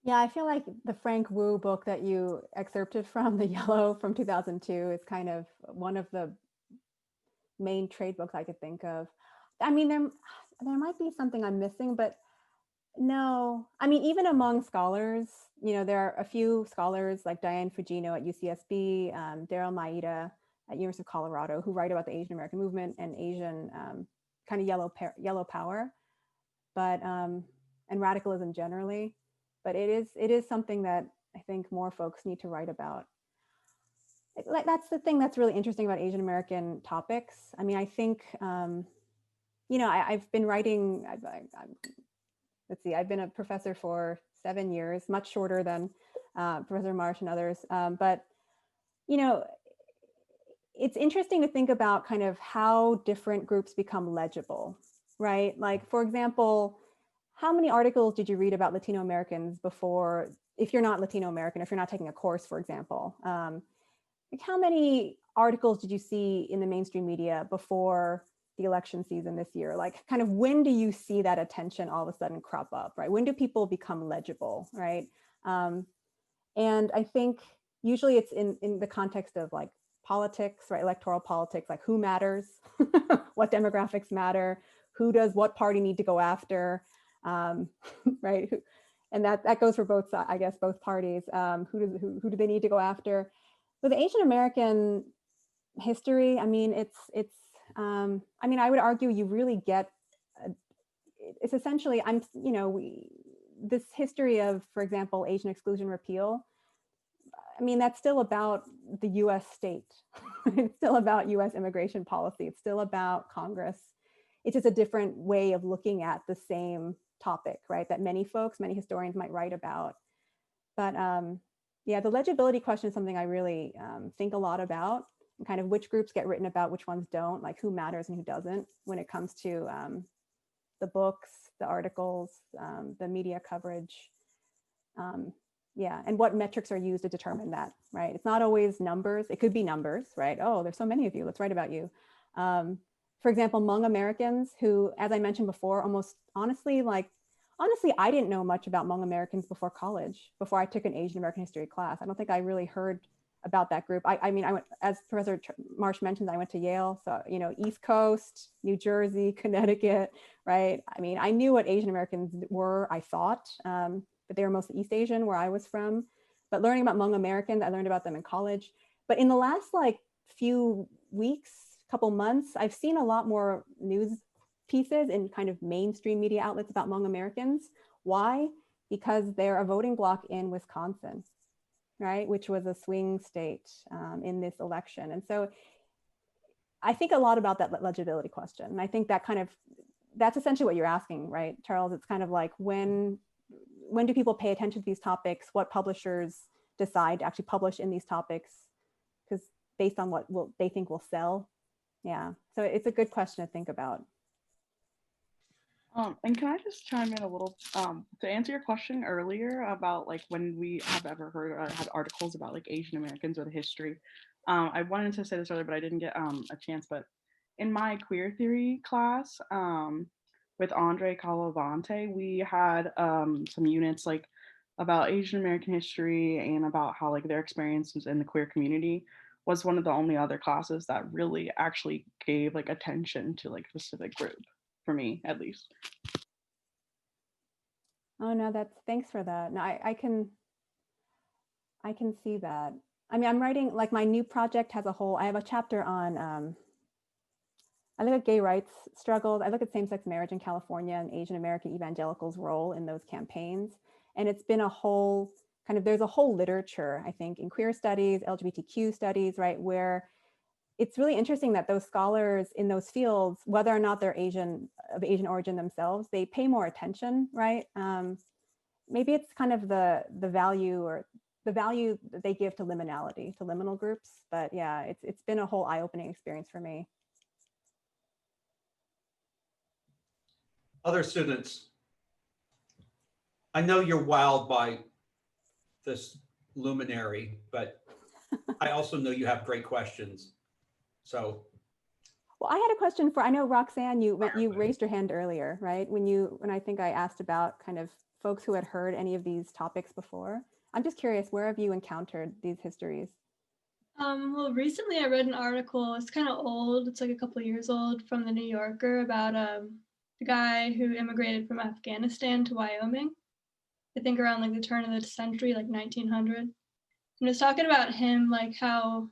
Yeah, I feel like the Frank Wu book that you excerpted from, The Yellow from 2002, is kind of one of the main trade books I could think of. I mean, there might be something I'm missing, but no. I mean, even among scholars, there are a few scholars like Diane Fujino at UCSB, Daryl Maeda at University of Colorado, who write about the Asian American movement and Asian kind of yellow power, but and radicalism generally. But it is something that I think more folks need to write about. Like, that's the thing that's really interesting about Asian American topics. I mean, I think, I've been writing, let's see, I've been a professor for 7 years, much shorter than Professor Marsh and others. But, it's interesting to think about kind of how different groups become legible, right? Like, for example, how many articles did you read about Latino Americans before, if you're not Latino American, if you're not taking a course, for example? Like, how many articles did you see in the mainstream media before the election season this year? Like, kind of when do you see that attention all of a sudden crop up, right? When do people become legible, right? And I think usually it's in the context of like politics, right? Electoral politics, like who matters, what demographics matter, who does what party need to go after, right? And that goes for both, I guess, both parties. Who do they need to go after? With Asian American history, I mean, I would argue you really get, it's essentially, this history of, for example, Asian exclusion repeal, I mean, that's still about the US state. It's still about US immigration policy. It's still about Congress. It's just a different way of looking at the same topic, right? That many historians might write about. But yeah, the legibility question is something I really think a lot about, and kind of which groups get written about, which ones don't, like who matters and who doesn't when it comes to the books, the articles, the media coverage. Yeah, and what metrics are used to determine that, right? It's not always numbers. It could be numbers, right? Oh, there's so many of you, let's write about you. For example, Hmong Americans who, as I mentioned before, honestly, I didn't know much about Hmong Americans before college, before I took an Asian American history class. I don't think I really heard about that group. I mean, I went, as Professor Marsh mentioned, I went to Yale. So, you know, East Coast, New Jersey, Connecticut, right? I mean, I knew what Asian Americans were, I thought, but they were mostly East Asian where I was from. But learning about Hmong Americans, I learned about them in college. But in the last like few weeks, couple months, I've seen a lot more news pieces in kind of mainstream media outlets about Hmong Americans. Why? Because they're a voting bloc in Wisconsin, right? Which was a swing state in this election. And so I think a lot about that legibility question. And I think that kind of, that's essentially what you're asking, right, Charles? It's kind of like when do people pay attention to these topics? What publishers decide to actually publish in these topics? Because based on what they think will sell. Yeah, so it's a good question to think about. And can I just chime in a little to answer your question earlier about like when we have ever heard or had articles about like Asian Americans or the history. I wanted to say this earlier, but I didn't get a chance. But in my queer theory class with Andre Calavante, we had some units like about Asian American history and about how like their experiences in the queer community was one of the only other classes that really actually gave like attention to like a specific group, for me at least. Oh no, thanks for that. No, I can see that. I mean, I'm writing, like my new project has a whole, I have a chapter on, I look at gay rights struggles. I look at same-sex marriage in California and Asian American evangelicals' role in those campaigns. And it's been a whole kind of, there's a whole literature, I think, in queer studies, LGBTQ studies, right, where it's really interesting that those scholars in those fields, whether or not they're of Asian origin themselves, they pay more attention, right? Maybe it's kind of the value that they give to liminality, to liminal groups. But yeah, it's been a whole eye-opening experience for me. Other students, I know you're wowed by this luminary, but I also know you have great questions. So, well, I had a question I know Roxanne, you raised your hand earlier, right? When I think I asked about kind of folks who had heard any of these topics before. I'm just curious, where have you encountered these histories? Well, recently I read an article, it's kind of old, it's like a couple of years old, from the New Yorker about the guy who immigrated from Afghanistan to Wyoming, I think around like the turn of the century, like 1900. And it's talking about him, like how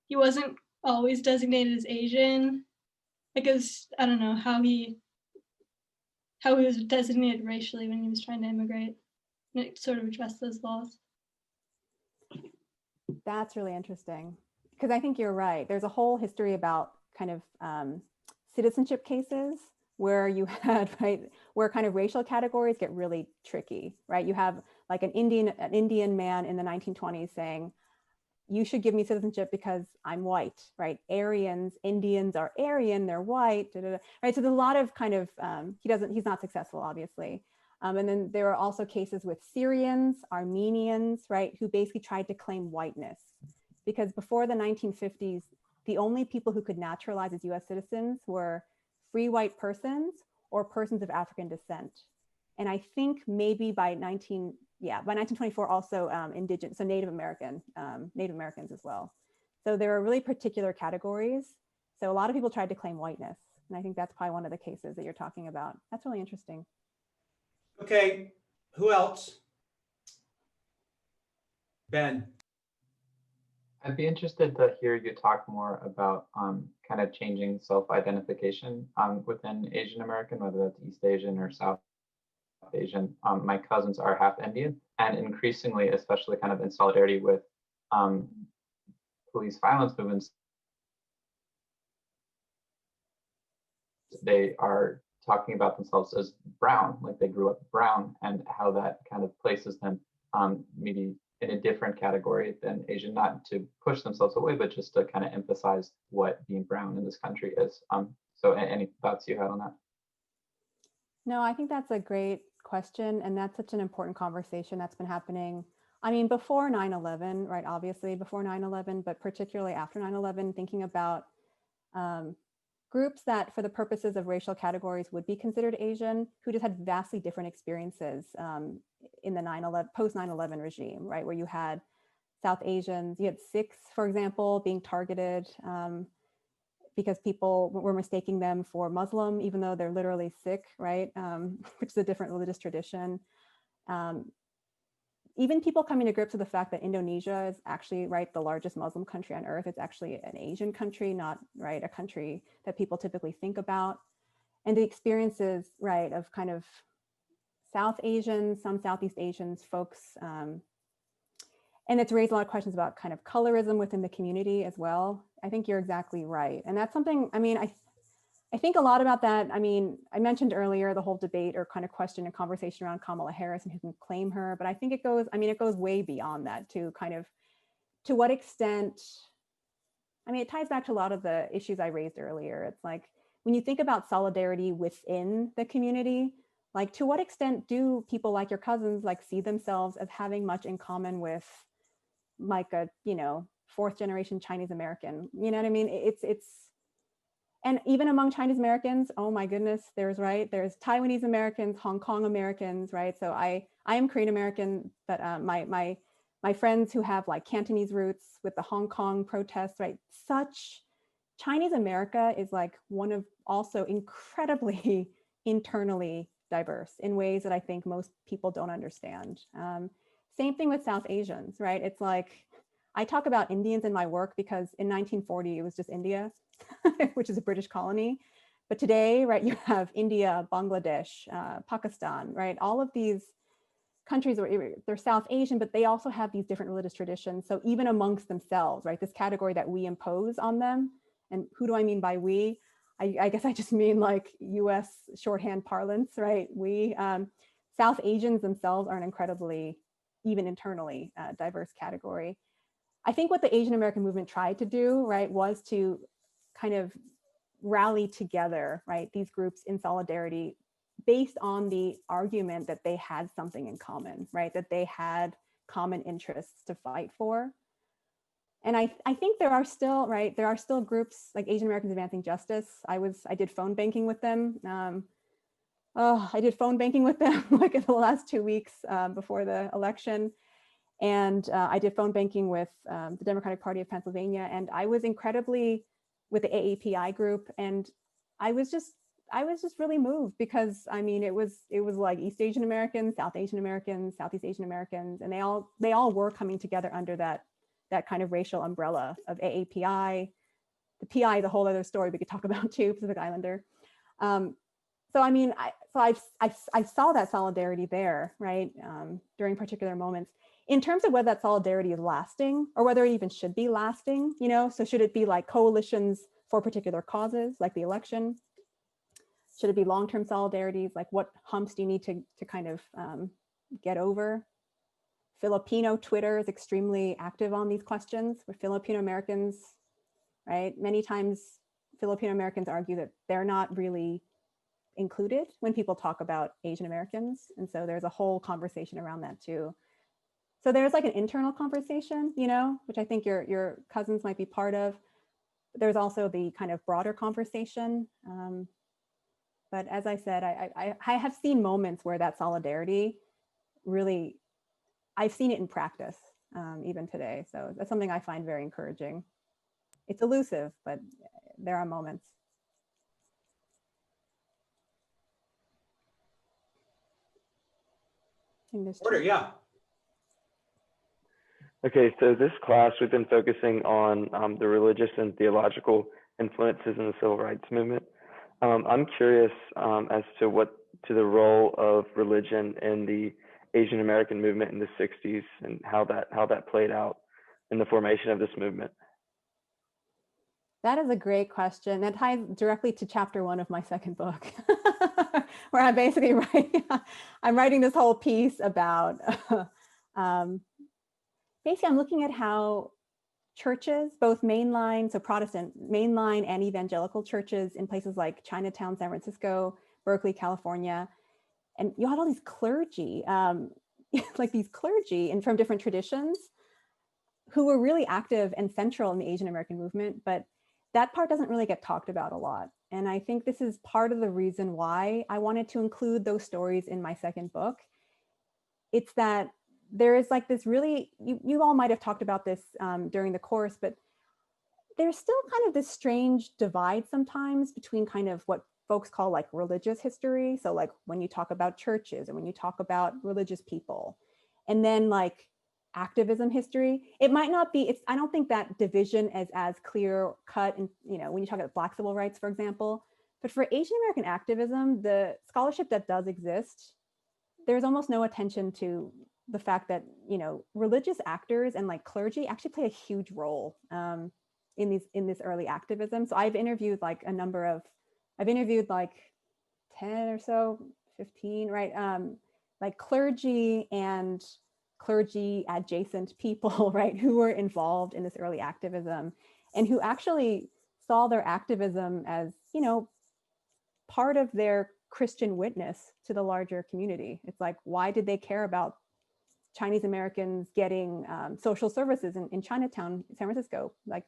he wasn't always designated as Asian. I guess, I don't know, how he was designated racially when he was trying to immigrate. And it sort of addressed those laws. That's really interesting, because I think you're right. There's a whole history about kind of citizenship cases where you had, right, where kind of racial categories get really tricky, right? You have like an Indian man in the 1920s saying, you should give me citizenship because I'm white, right? Indians are Aryan, they're white, right? So there's a lot of kind of, he's not successful, obviously. And then there are also cases with Syrians, Armenians, right? Who basically tried to claim whiteness. Because before the 1950s, the only people who could naturalize as US citizens were free white persons or persons of African descent. And I think maybe by 1924 also indigenous, so Native Americans as well. So there are really particular categories. So a lot of people tried to claim whiteness. And I think that's probably one of the cases that you're talking about. That's really interesting. okay, who else? Ben. I'd be interested to hear you talk more about kind of changing self-identification within Asian American, whether that's East Asian or South Asian. My cousins are half Indian, and increasingly, especially kind of in solidarity with police violence movements, they are talking about themselves as brown, like they grew up brown, and how that kind of places them maybe in a different category than Asian, not to push themselves away, but just to kind of emphasize what being brown in this country is. So any thoughts you have on that? No, I think that's a great question. And that's such an important conversation that's been happening. I mean, before 9/11, right? Obviously before 9/11, but particularly after 9/11, thinking about groups that for the purposes of racial categories would be considered Asian, who just had vastly different experiences in the post 9/11 regime, right? Where you had South Asians. You had Sikhs, for example, being targeted because people were mistaking them for Muslim, even though they're literally Sikh, right? Which is a different religious tradition. Even people coming to grips with the fact that Indonesia is actually, right, the largest Muslim country on earth. It's actually an Asian country, not, right, a country that people typically think about. And the experiences, right, of kind of South Asians, some Southeast Asians, folks, and it's raised a lot of questions about kind of colorism within the community as well. I think you're exactly right. And that's something, I mean, I think a lot about that. I mean, I mentioned earlier the whole debate or kind of question and conversation around Kamala Harris and who can claim her, but I think it goes, I mean, it goes way beyond that to kind of, to what extent, I mean, it ties back to a lot of the issues I raised earlier. It's like, when you think about solidarity within the community, like to what extent do people like your cousins like see themselves as having much in common with like a, you know, fourth generation Chinese American, you know what I mean? And even among Chinese Americans, oh my goodness, there's Taiwanese Americans, Hong Kong Americans, right? So I am Korean American, but my friends who have like Cantonese roots with the Hong Kong protests, right? Such Chinese America is like one of also incredibly internally diverse in ways that I think most people don't understand. Same thing with South Asians, right? It's like, I talk about Indians in my work because in 1940, it was just India, which is a British colony. But today, right, you have India, Bangladesh, Pakistan, right? All of these countries, they're South Asian, but they also have these different religious traditions. So even amongst themselves, right, this category that we impose on them, and who do I mean by we? I guess I just mean like US shorthand parlance, right? We, South Asians themselves are an incredibly, even internally, diverse category. I think what the Asian American movement tried to do, right, was to kind of rally together, right, these groups in solidarity based on the argument that they had something in common, right, that they had common interests to fight for. And I think there are still, right, there are still groups like Asian Americans Advancing Justice. I did phone banking with them. I did phone banking with them like in the last 2 weeks before the election. And I did phone banking with the Democratic Party of Pennsylvania. And I was incredibly with the AAPI group. And I was just really moved because I mean, it was like East Asian Americans, South Asian Americans, Southeast Asian Americans, and they all were coming together under that kind of racial umbrella of AAPI. The PI is a whole other story we could talk about too, Pacific Islander. So I mean, I saw that solidarity there, right, during particular moments. In terms of whether that solidarity is lasting or whether it even should be lasting, you know, so should it be like coalitions for particular causes, like the election? Should it be long-term solidarities? Like what humps do you need to kind of get over? Filipino Twitter is extremely active on these questions with Filipino Americans, right? Many times Filipino Americans argue that they're not really included when people talk about Asian Americans. And so there's a whole conversation around that too. So there's like an internal conversation, you know, which I think your cousins might be part of. There's also the kind of broader conversation. But as I said, I have seen moments where that solidarity really, I've seen it in practice even today. So that's something I find very encouraging. It's elusive, but there are moments. Order, yeah. Okay, so this class, we've been focusing on the religious and theological influences in the civil rights movement. I'm curious as to the role of religion in the Asian American movement in the 60s and how that played out in the formation of this movement. That is a great question. That ties directly to chapter 1 of my second book, where I'm basically writing this whole piece about, basically I'm looking at how churches, both mainline, so Protestant, mainline and evangelical churches in places like Chinatown, San Francisco, Berkeley, California, and you had all these clergy, like these clergy and from different traditions who were really active and central in the Asian American movement, but that part doesn't really get talked about a lot. And I think this is part of the reason why I wanted to include those stories in my second book. It's that there is like this really, you all might have talked about this during the course, but there's still kind of this strange divide sometimes between kind of what folks call like religious history. So like when you talk about churches and when you talk about religious people, and then like activism history, it might not be, I don't think that division is as clear cut. And, you know, when you talk about Black civil rights, for example, but for Asian American activism, the scholarship that does exist, there's almost no attention to the fact that, you know, religious actors and like clergy actually play a huge role in this early activism. So I've interviewed like I've interviewed like 10 or so, 15, right? Like clergy and clergy adjacent people, right, who were involved in this early activism and who actually saw their activism as, you know, part of their Christian witness to the larger community. It's like, why did they care about Chinese Americans getting social services in Chinatown, San Francisco, like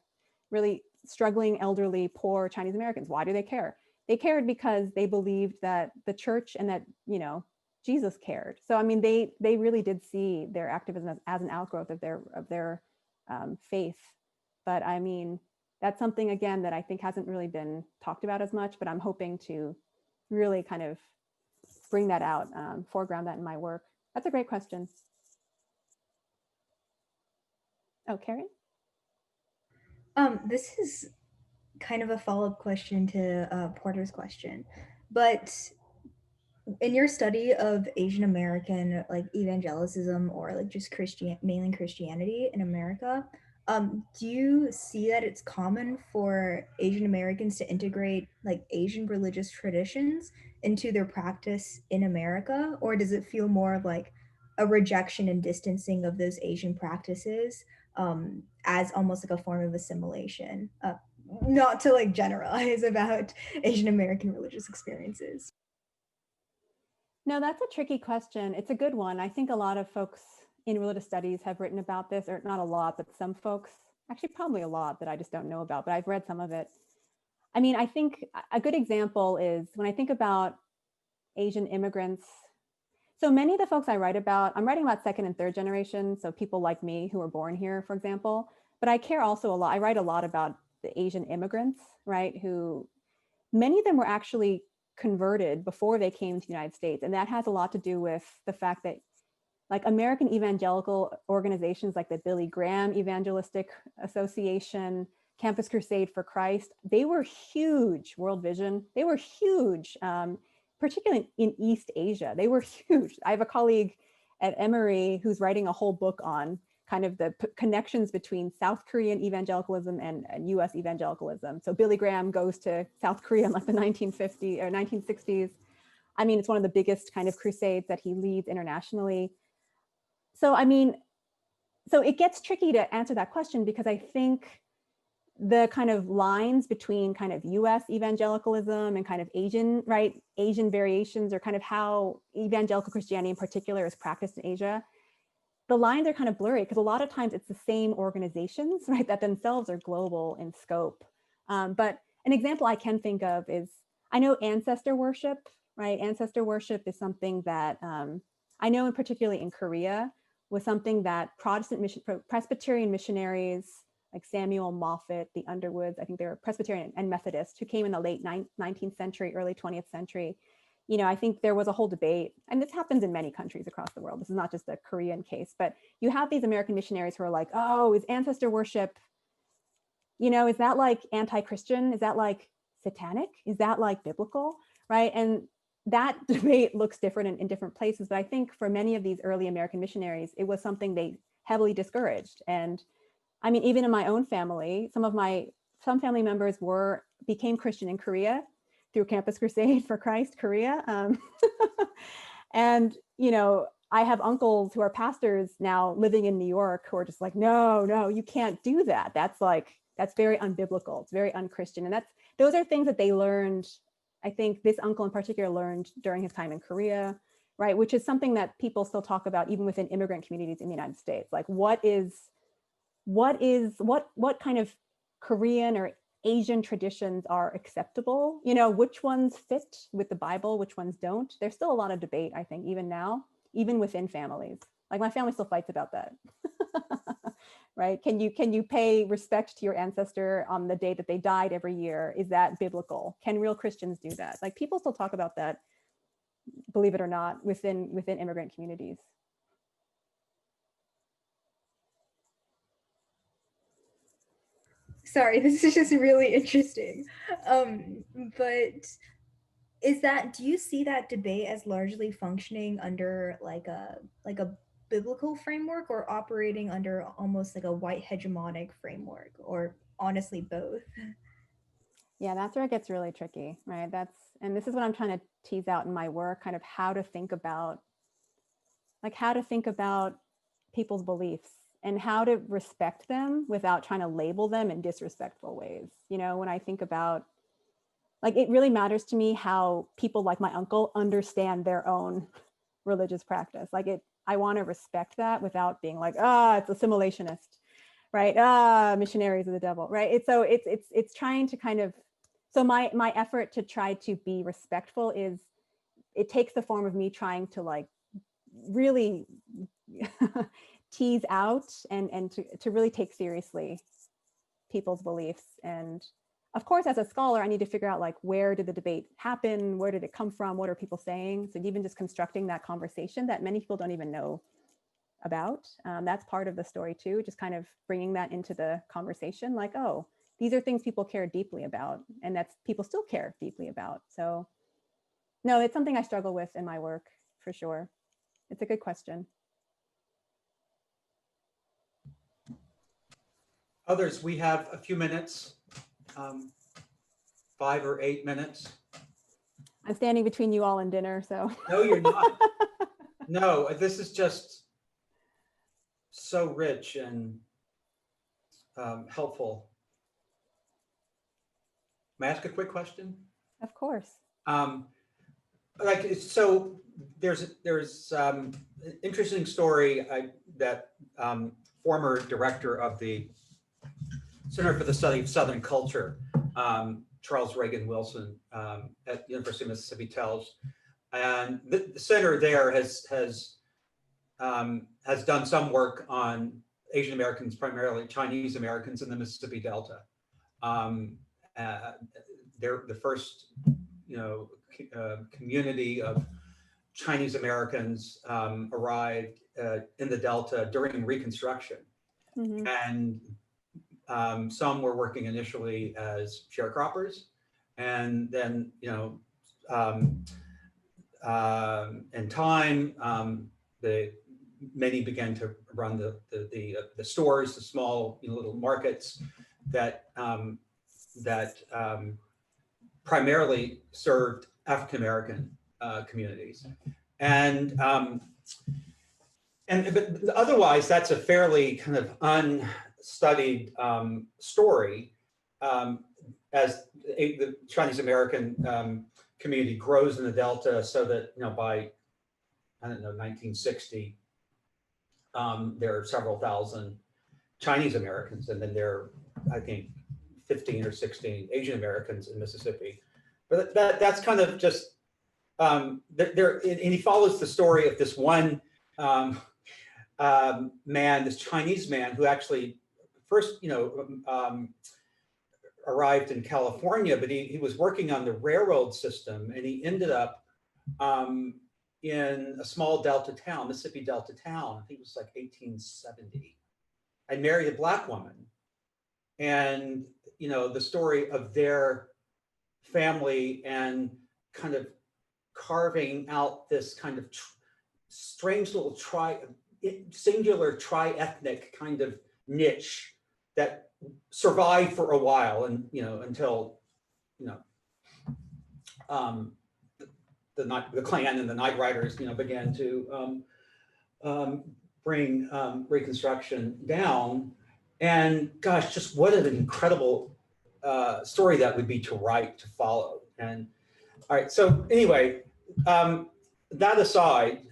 really struggling, elderly, poor Chinese Americans? Why do they care? They cared because they believed that the church and that, you know, Jesus cared. So, I mean, they really did see their activism as an outgrowth of their faith. But I mean, that's something, again, that I think hasn't really been talked about as much, but I'm hoping to really kind of bring that out, foreground that in my work. That's a great question. Oh, Karen? This is kind of a follow-up question to Porter's question, but in your study of Asian American like evangelicism or like just mainland Christianity in America, do you see that it's common for Asian Americans to integrate like Asian religious traditions into their practice in America, or does it feel more of like a rejection and distancing of those Asian practices as almost like a form of assimilation? Not to like generalize about Asian American religious experiences. No, that's a tricky question. It's a good one. I think a lot of folks in religious studies have written about this, or not a lot, but some folks, actually probably a lot that I just don't know about, but I've read some of it. I mean, I think a good example is when I think about Asian immigrants. So many of the folks I write about, I'm writing about second and third generation, so people like me who were born here, for example, but I care also a lot, I write a lot about the Asian immigrants, right, who many of them were actually converted before they came to the United States. And that has a lot to do with the fact that like American evangelical organizations like the Billy Graham Evangelistic Association, Campus Crusade for Christ, they were huge, World Vision, they were huge, particularly in East Asia, they were huge. I have a colleague at Emory who's writing a whole book on kind of the connections between South Korean evangelicalism and US evangelicalism. So Billy Graham goes to South Korea in like the 1950s or 1960s. I mean, it's one of the biggest kind of crusades that he leads internationally. So, I mean, so it gets tricky to answer that question because I think the kind of lines between kind of US evangelicalism and kind of Asian, right, Asian variations, or kind of how evangelical Christianity in particular is practiced in Asia, the lines are kind of blurry because a lot of times it's the same organizations, right, that themselves are global in scope. But an example I can think of is, I know ancestor worship, right? Ancestor worship is something that I know in particularly in Korea was something that Presbyterian missionaries like Samuel Moffat, the Underwoods, I think they were Presbyterian and Methodist, who came in the late 19th century, early 20th century. You know, I think there was a whole debate, and this happens in many countries across the world. This is not just a Korean case, but you have these American missionaries who are like, oh, is ancestor worship, you know, is that like anti-Christian? Is that like satanic? Is that like biblical, right? And that debate looks different in different places, but I think for many of these early American missionaries, it was something they heavily discouraged. And I mean, even in my own family, some family members became Christian in Korea through Campus Crusade for Christ, Korea. And, you know, I have uncles who are pastors now living in New York who are just like, no, you can't do that. That's very unbiblical. It's very unchristian. And those are things that they learned. I think this uncle in particular learned during his time in Korea, right? Which is something that people still talk about even within immigrant communities in the United States. Like what kind of Korean or Asian traditions are acceptable? You know, which ones fit with the Bible, which ones don't? There's still a lot of debate, I think, even now. even within families. Like my family still fights about that. Right? Can you pay respect to your ancestor on the day that they died every year? Is that biblical? Can real Christians do that? Like people still talk about that, believe it or not, within immigrant communities. Sorry, this is just really interesting. But do you see that debate as largely functioning under like a biblical framework, or operating under almost like a white hegemonic framework, or honestly both? Yeah, that's where it gets really tricky, right? And this is what I'm trying to tease out in my work, kind of how to think about people's beliefs and how to respect them without trying to label them in disrespectful ways. You know, when I think about, like, it really matters to me how people like my uncle understand their own religious practice. Like I want to respect that without being like, it's assimilationist, right? Missionaries of the devil, right? It's trying to kind of, so my effort to try to be respectful it takes the form of me trying to like really tease out and to really take seriously people's beliefs. And of course, as a scholar, I need to figure out like, where did the debate happen? Where did it come from? What are people saying? So even just constructing that conversation that many people don't even know about, that's part of the story too, just kind of bringing that into the conversation, like, oh, these are things people care deeply about, and that's people still care deeply about. So no, it's something I struggle with in my work, for sure. It's a good question. Others, we have a few minutes, 5 or 8 minutes. I'm standing between you all and dinner, so. No, you're not. No, this is just so rich and helpful. May I ask a quick question? Of course. So there's an interesting story that former director of the Center for the Study of Southern Culture, Charles Reagan Wilson at the University of Mississippi tells, and the center there has done some work on Asian Americans, primarily Chinese Americans in the Mississippi Delta. They're the first, community of Chinese Americans arrived in the Delta during Reconstruction. Mm-hmm. And some were working initially as sharecroppers, and then, in time, many began to run the stores, the small little markets that primarily served African American communities, but otherwise that's a fairly kind of unstudied story as the Chinese American community grows in the Delta, so that by 1960 there are several thousand Chinese Americans, and then there are, I think, 15 or 16 Asian Americans in Mississippi. But that's kind of just and he follows the story of this one man, this Chinese man, who actually first arrived in California, but he was working on the railroad system, and he ended up in a small Delta town, Mississippi Delta town. I think it was like 1870. I married a Black woman, and the story of their family and kind of carving out this kind of strange little singular tri-ethnic kind of niche that survived for a while, and until the Klan and the Night Riders began to bring Reconstruction down. And gosh, just what an incredible story that would be to write, to follow. And all right, so anyway, that aside,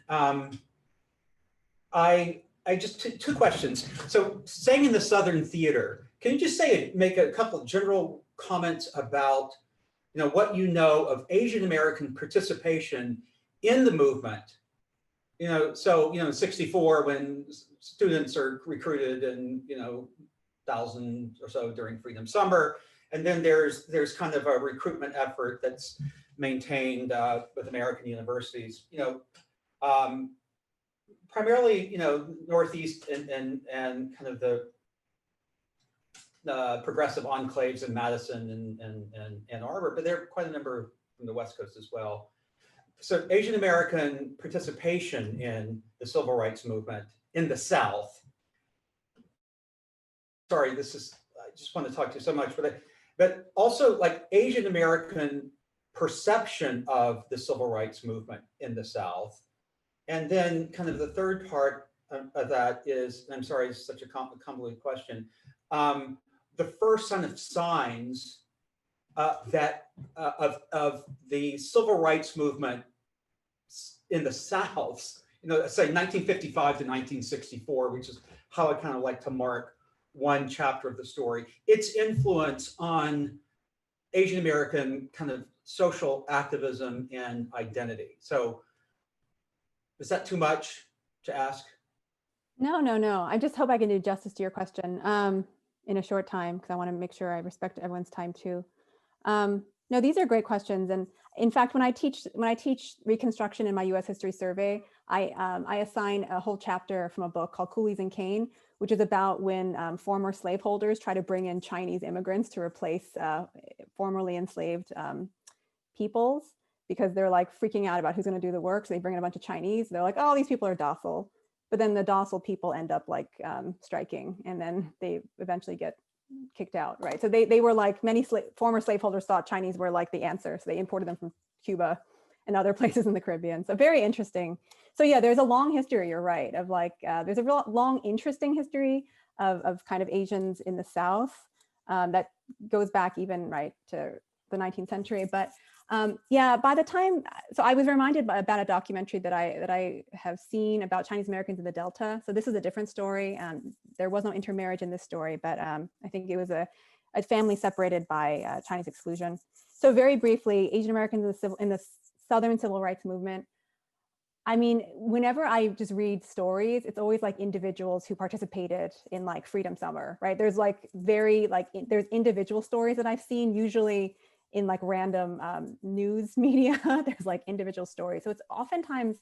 I just two questions. So staying in the Southern theater, can you just make a couple of general comments about what you know of Asian American participation in the movement So, in 64, when students are recruited and, 1,000 or so during Freedom Summer. And then there's kind of a recruitment effort that's maintained with American universities, primarily, Northeast and kind of the progressive enclaves in Madison and Ann Arbor, but there are quite a number from the West Coast as well. So Asian American participation in the civil rights movement in the South. Sorry, I just want to talk to you so much, but also like Asian American perception of the civil rights movement in the South. And then kind of the third part of that is, I'm sorry, it's such a convoluted question. The first kind of signs of the civil rights movement in the South, say 1955 to 1964, which is how I kind of like to mark one chapter of the story, its influence on Asian American kind of social activism and identity. So is that too much to ask? No. I just hope I can do justice to your question in a short time, because I want to make sure I respect everyone's time too. No, these are great questions. And in fact, when I teach Reconstruction in my U.S. History survey, I assign a whole chapter from a book called Coolies and Cane, which is about when former slaveholders try to bring in Chinese immigrants to replace formerly enslaved peoples, because they're like freaking out about who's going to do the work. So they bring in a bunch of Chinese. They're like, oh, these people are docile. But then the docile people end up like striking, and then they eventually get kicked out, right? So they were like, many former slaveholders thought Chinese were like the answer. So they imported them from Cuba and other places in the Caribbean. So very interesting. So yeah, there's a long history, you're right, of like, there's a real long, interesting history of kind of Asians in the South that goes back even right to the 19th century. But yeah, by the time, so I was reminded about a documentary that I have seen about Chinese Americans in the Delta. So this is a different story. There was no intermarriage in this story, but I think it was a family separated by Chinese exclusion. So very briefly, Asian Americans in the Southern Civil Rights Movement. I mean, whenever I just read stories, it's always like individuals who participated in like Freedom Summer, right? There's like there's individual stories that I've seen, usually in like random news media. There's like individual stories. So it's oftentimes,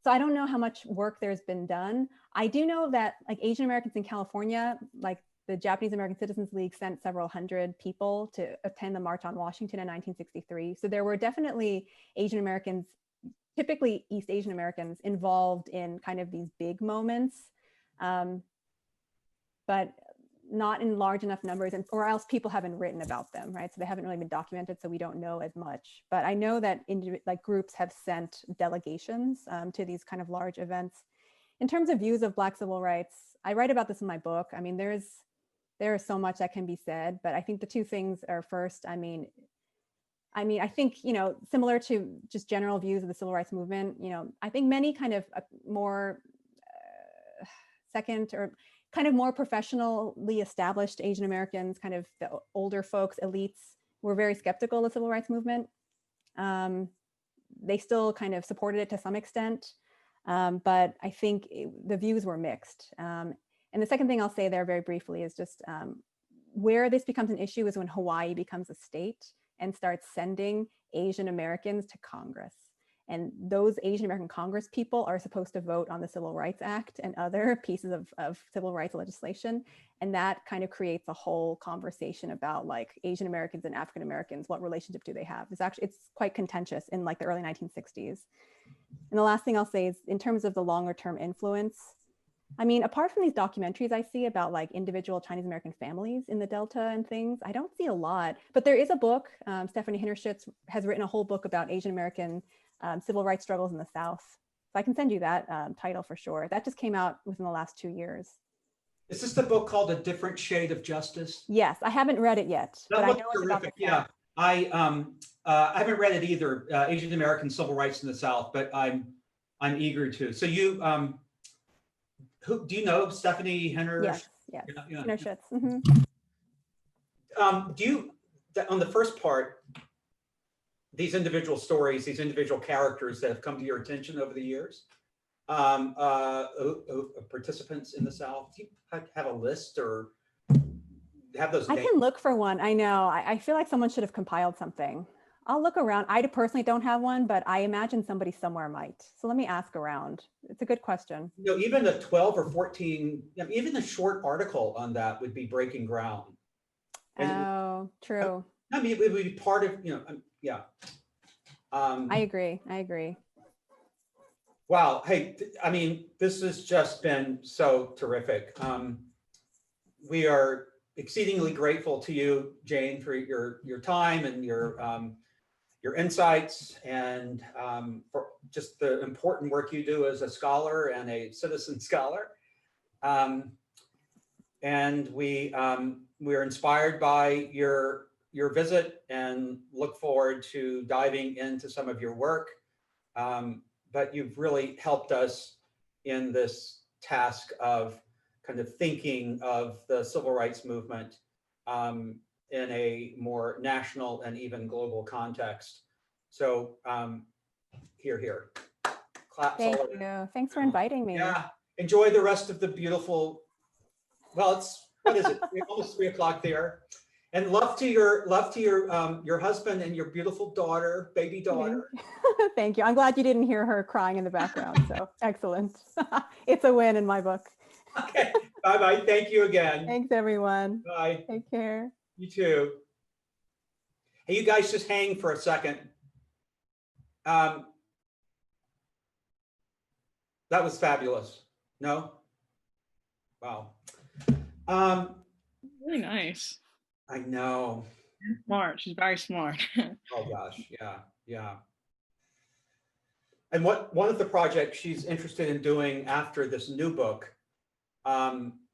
so I don't know how much work there's been done. I do know that like Asian Americans in California, like the Japanese American Citizens League sent several hundred people to attend the March on Washington in 1963. So there were definitely Asian Americans, typically East Asian Americans, involved in kind of these big moments, but not in large enough numbers, or else people haven't written about them, right? So they haven't really been documented, so we don't know as much. But I know that like groups have sent delegations to these kind of large events. In terms of views of Black civil rights, I write about this in my book. I mean, there is so much that can be said, but I think the two things are, first, I mean, I think, similar to just general views of the civil rights movement, I think many kind of more second or kind of more professionally established Asian Americans, kind of the older folks, elites, were very skeptical of the civil rights movement. They still kind of supported it to some extent, but I think the views were mixed. And the second thing I'll say there very briefly is just where this becomes an issue is when Hawaii becomes a state and starts sending Asian Americans to Congress. And those Asian American Congress people are supposed to vote on the Civil Rights Act and other pieces of civil rights legislation. And that kind of creates a whole conversation about like Asian Americans and African Americans, what relationship do they have? It's quite contentious in like the early 1960s. And the last thing I'll say is, in terms of the longer term influence, I mean, apart from these documentaries I see about like individual Chinese American families in the Delta and things, I don't see a lot. But there is a book, Stephanie Hinterschutz has written a whole book about Asian American civil rights struggles in the South. So I can send you that title for sure. That just came out within the last 2 years. Is this the book called A Different Shade of Justice? Yes, I haven't read it yet, but I know it's about the South. Yeah, I haven't read it either, Asian American Civil Rights in the South, but I'm eager to. So you, who do you know Stephanie Hinterschutz? Yes, yes, Yeah. Hinterschutz. Mm-hmm. Do you, on the first part, these individual stories, these individual characters that have come to your attention over the years, of participants in the South? Do you have a list or have those I names? can look for one. I know. I feel like someone should have compiled something. I'll look around. I personally don't have one, but I imagine somebody somewhere might. So let me ask around. It's a good question. You know, even a 12 or 14, even a short article on that would be breaking ground. Oh, true. I mean, it would be part of, yeah. I agree. I agree. Wow. Hey, I mean, this has just been so terrific. We are exceedingly grateful to you, Jane, for your time and your insights, and for just the important work you do as a scholar and a citizen scholar. And we're inspired by your visit and look forward to diving into some of your work. But you've really helped us in this task of kind of thinking of the civil rights movement in a more national and even global context. So here, claps Thank all you. Thanks for inviting me. Yeah, enjoy the rest of the beautiful, well, it's, what is it? Almost 3 o'clock there. And love to your husband and your beautiful daughter, baby daughter. Thank you. I'm glad you didn't hear her crying in the background. So excellent. It's a win in my book. Okay, bye-bye. Thank you again. Thanks, everyone. Bye. Take care. You too. Hey, you guys just hang for a second. That was fabulous. No? Wow. Really nice. I know. Smart. She's very smart. Oh gosh, yeah. And one of the projects she's interested in doing after this new book,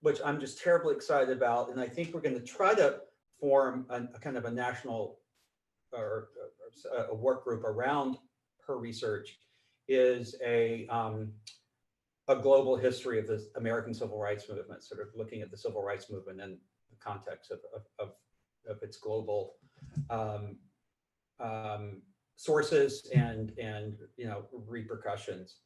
which I'm just terribly excited about, and I think we're going to try to form a kind of a national or a work group around her research, is a global history of the American civil rights movement, sort of looking at the civil rights movement in the context of its global sources and repercussions.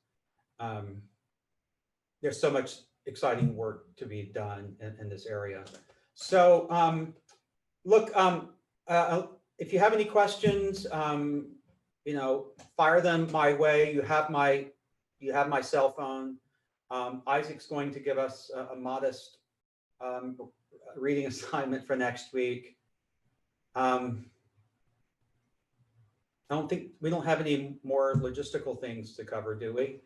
There's so much exciting work to be done in this area. So look, if you have any questions, fire them my way. You have my cell phone. Isaac's going to give us a modest reading assignment for next week. I don't think we don't have any more logistical things to cover, do we?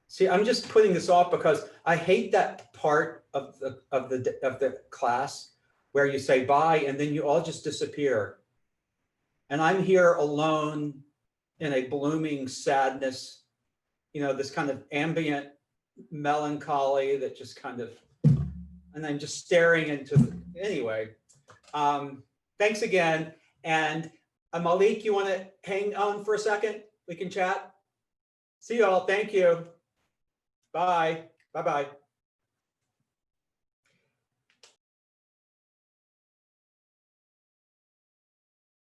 See, I'm just putting this off because I hate that part of the class where you say bye and then you all just disappear. And I'm here alone in a blooming sadness, this kind of ambient melancholy that just kind of, and I'm just staring into anyway. Thanks again. And Malik, you want to hang on for a second? We can chat. See you all. Thank you. Bye. Bye-bye.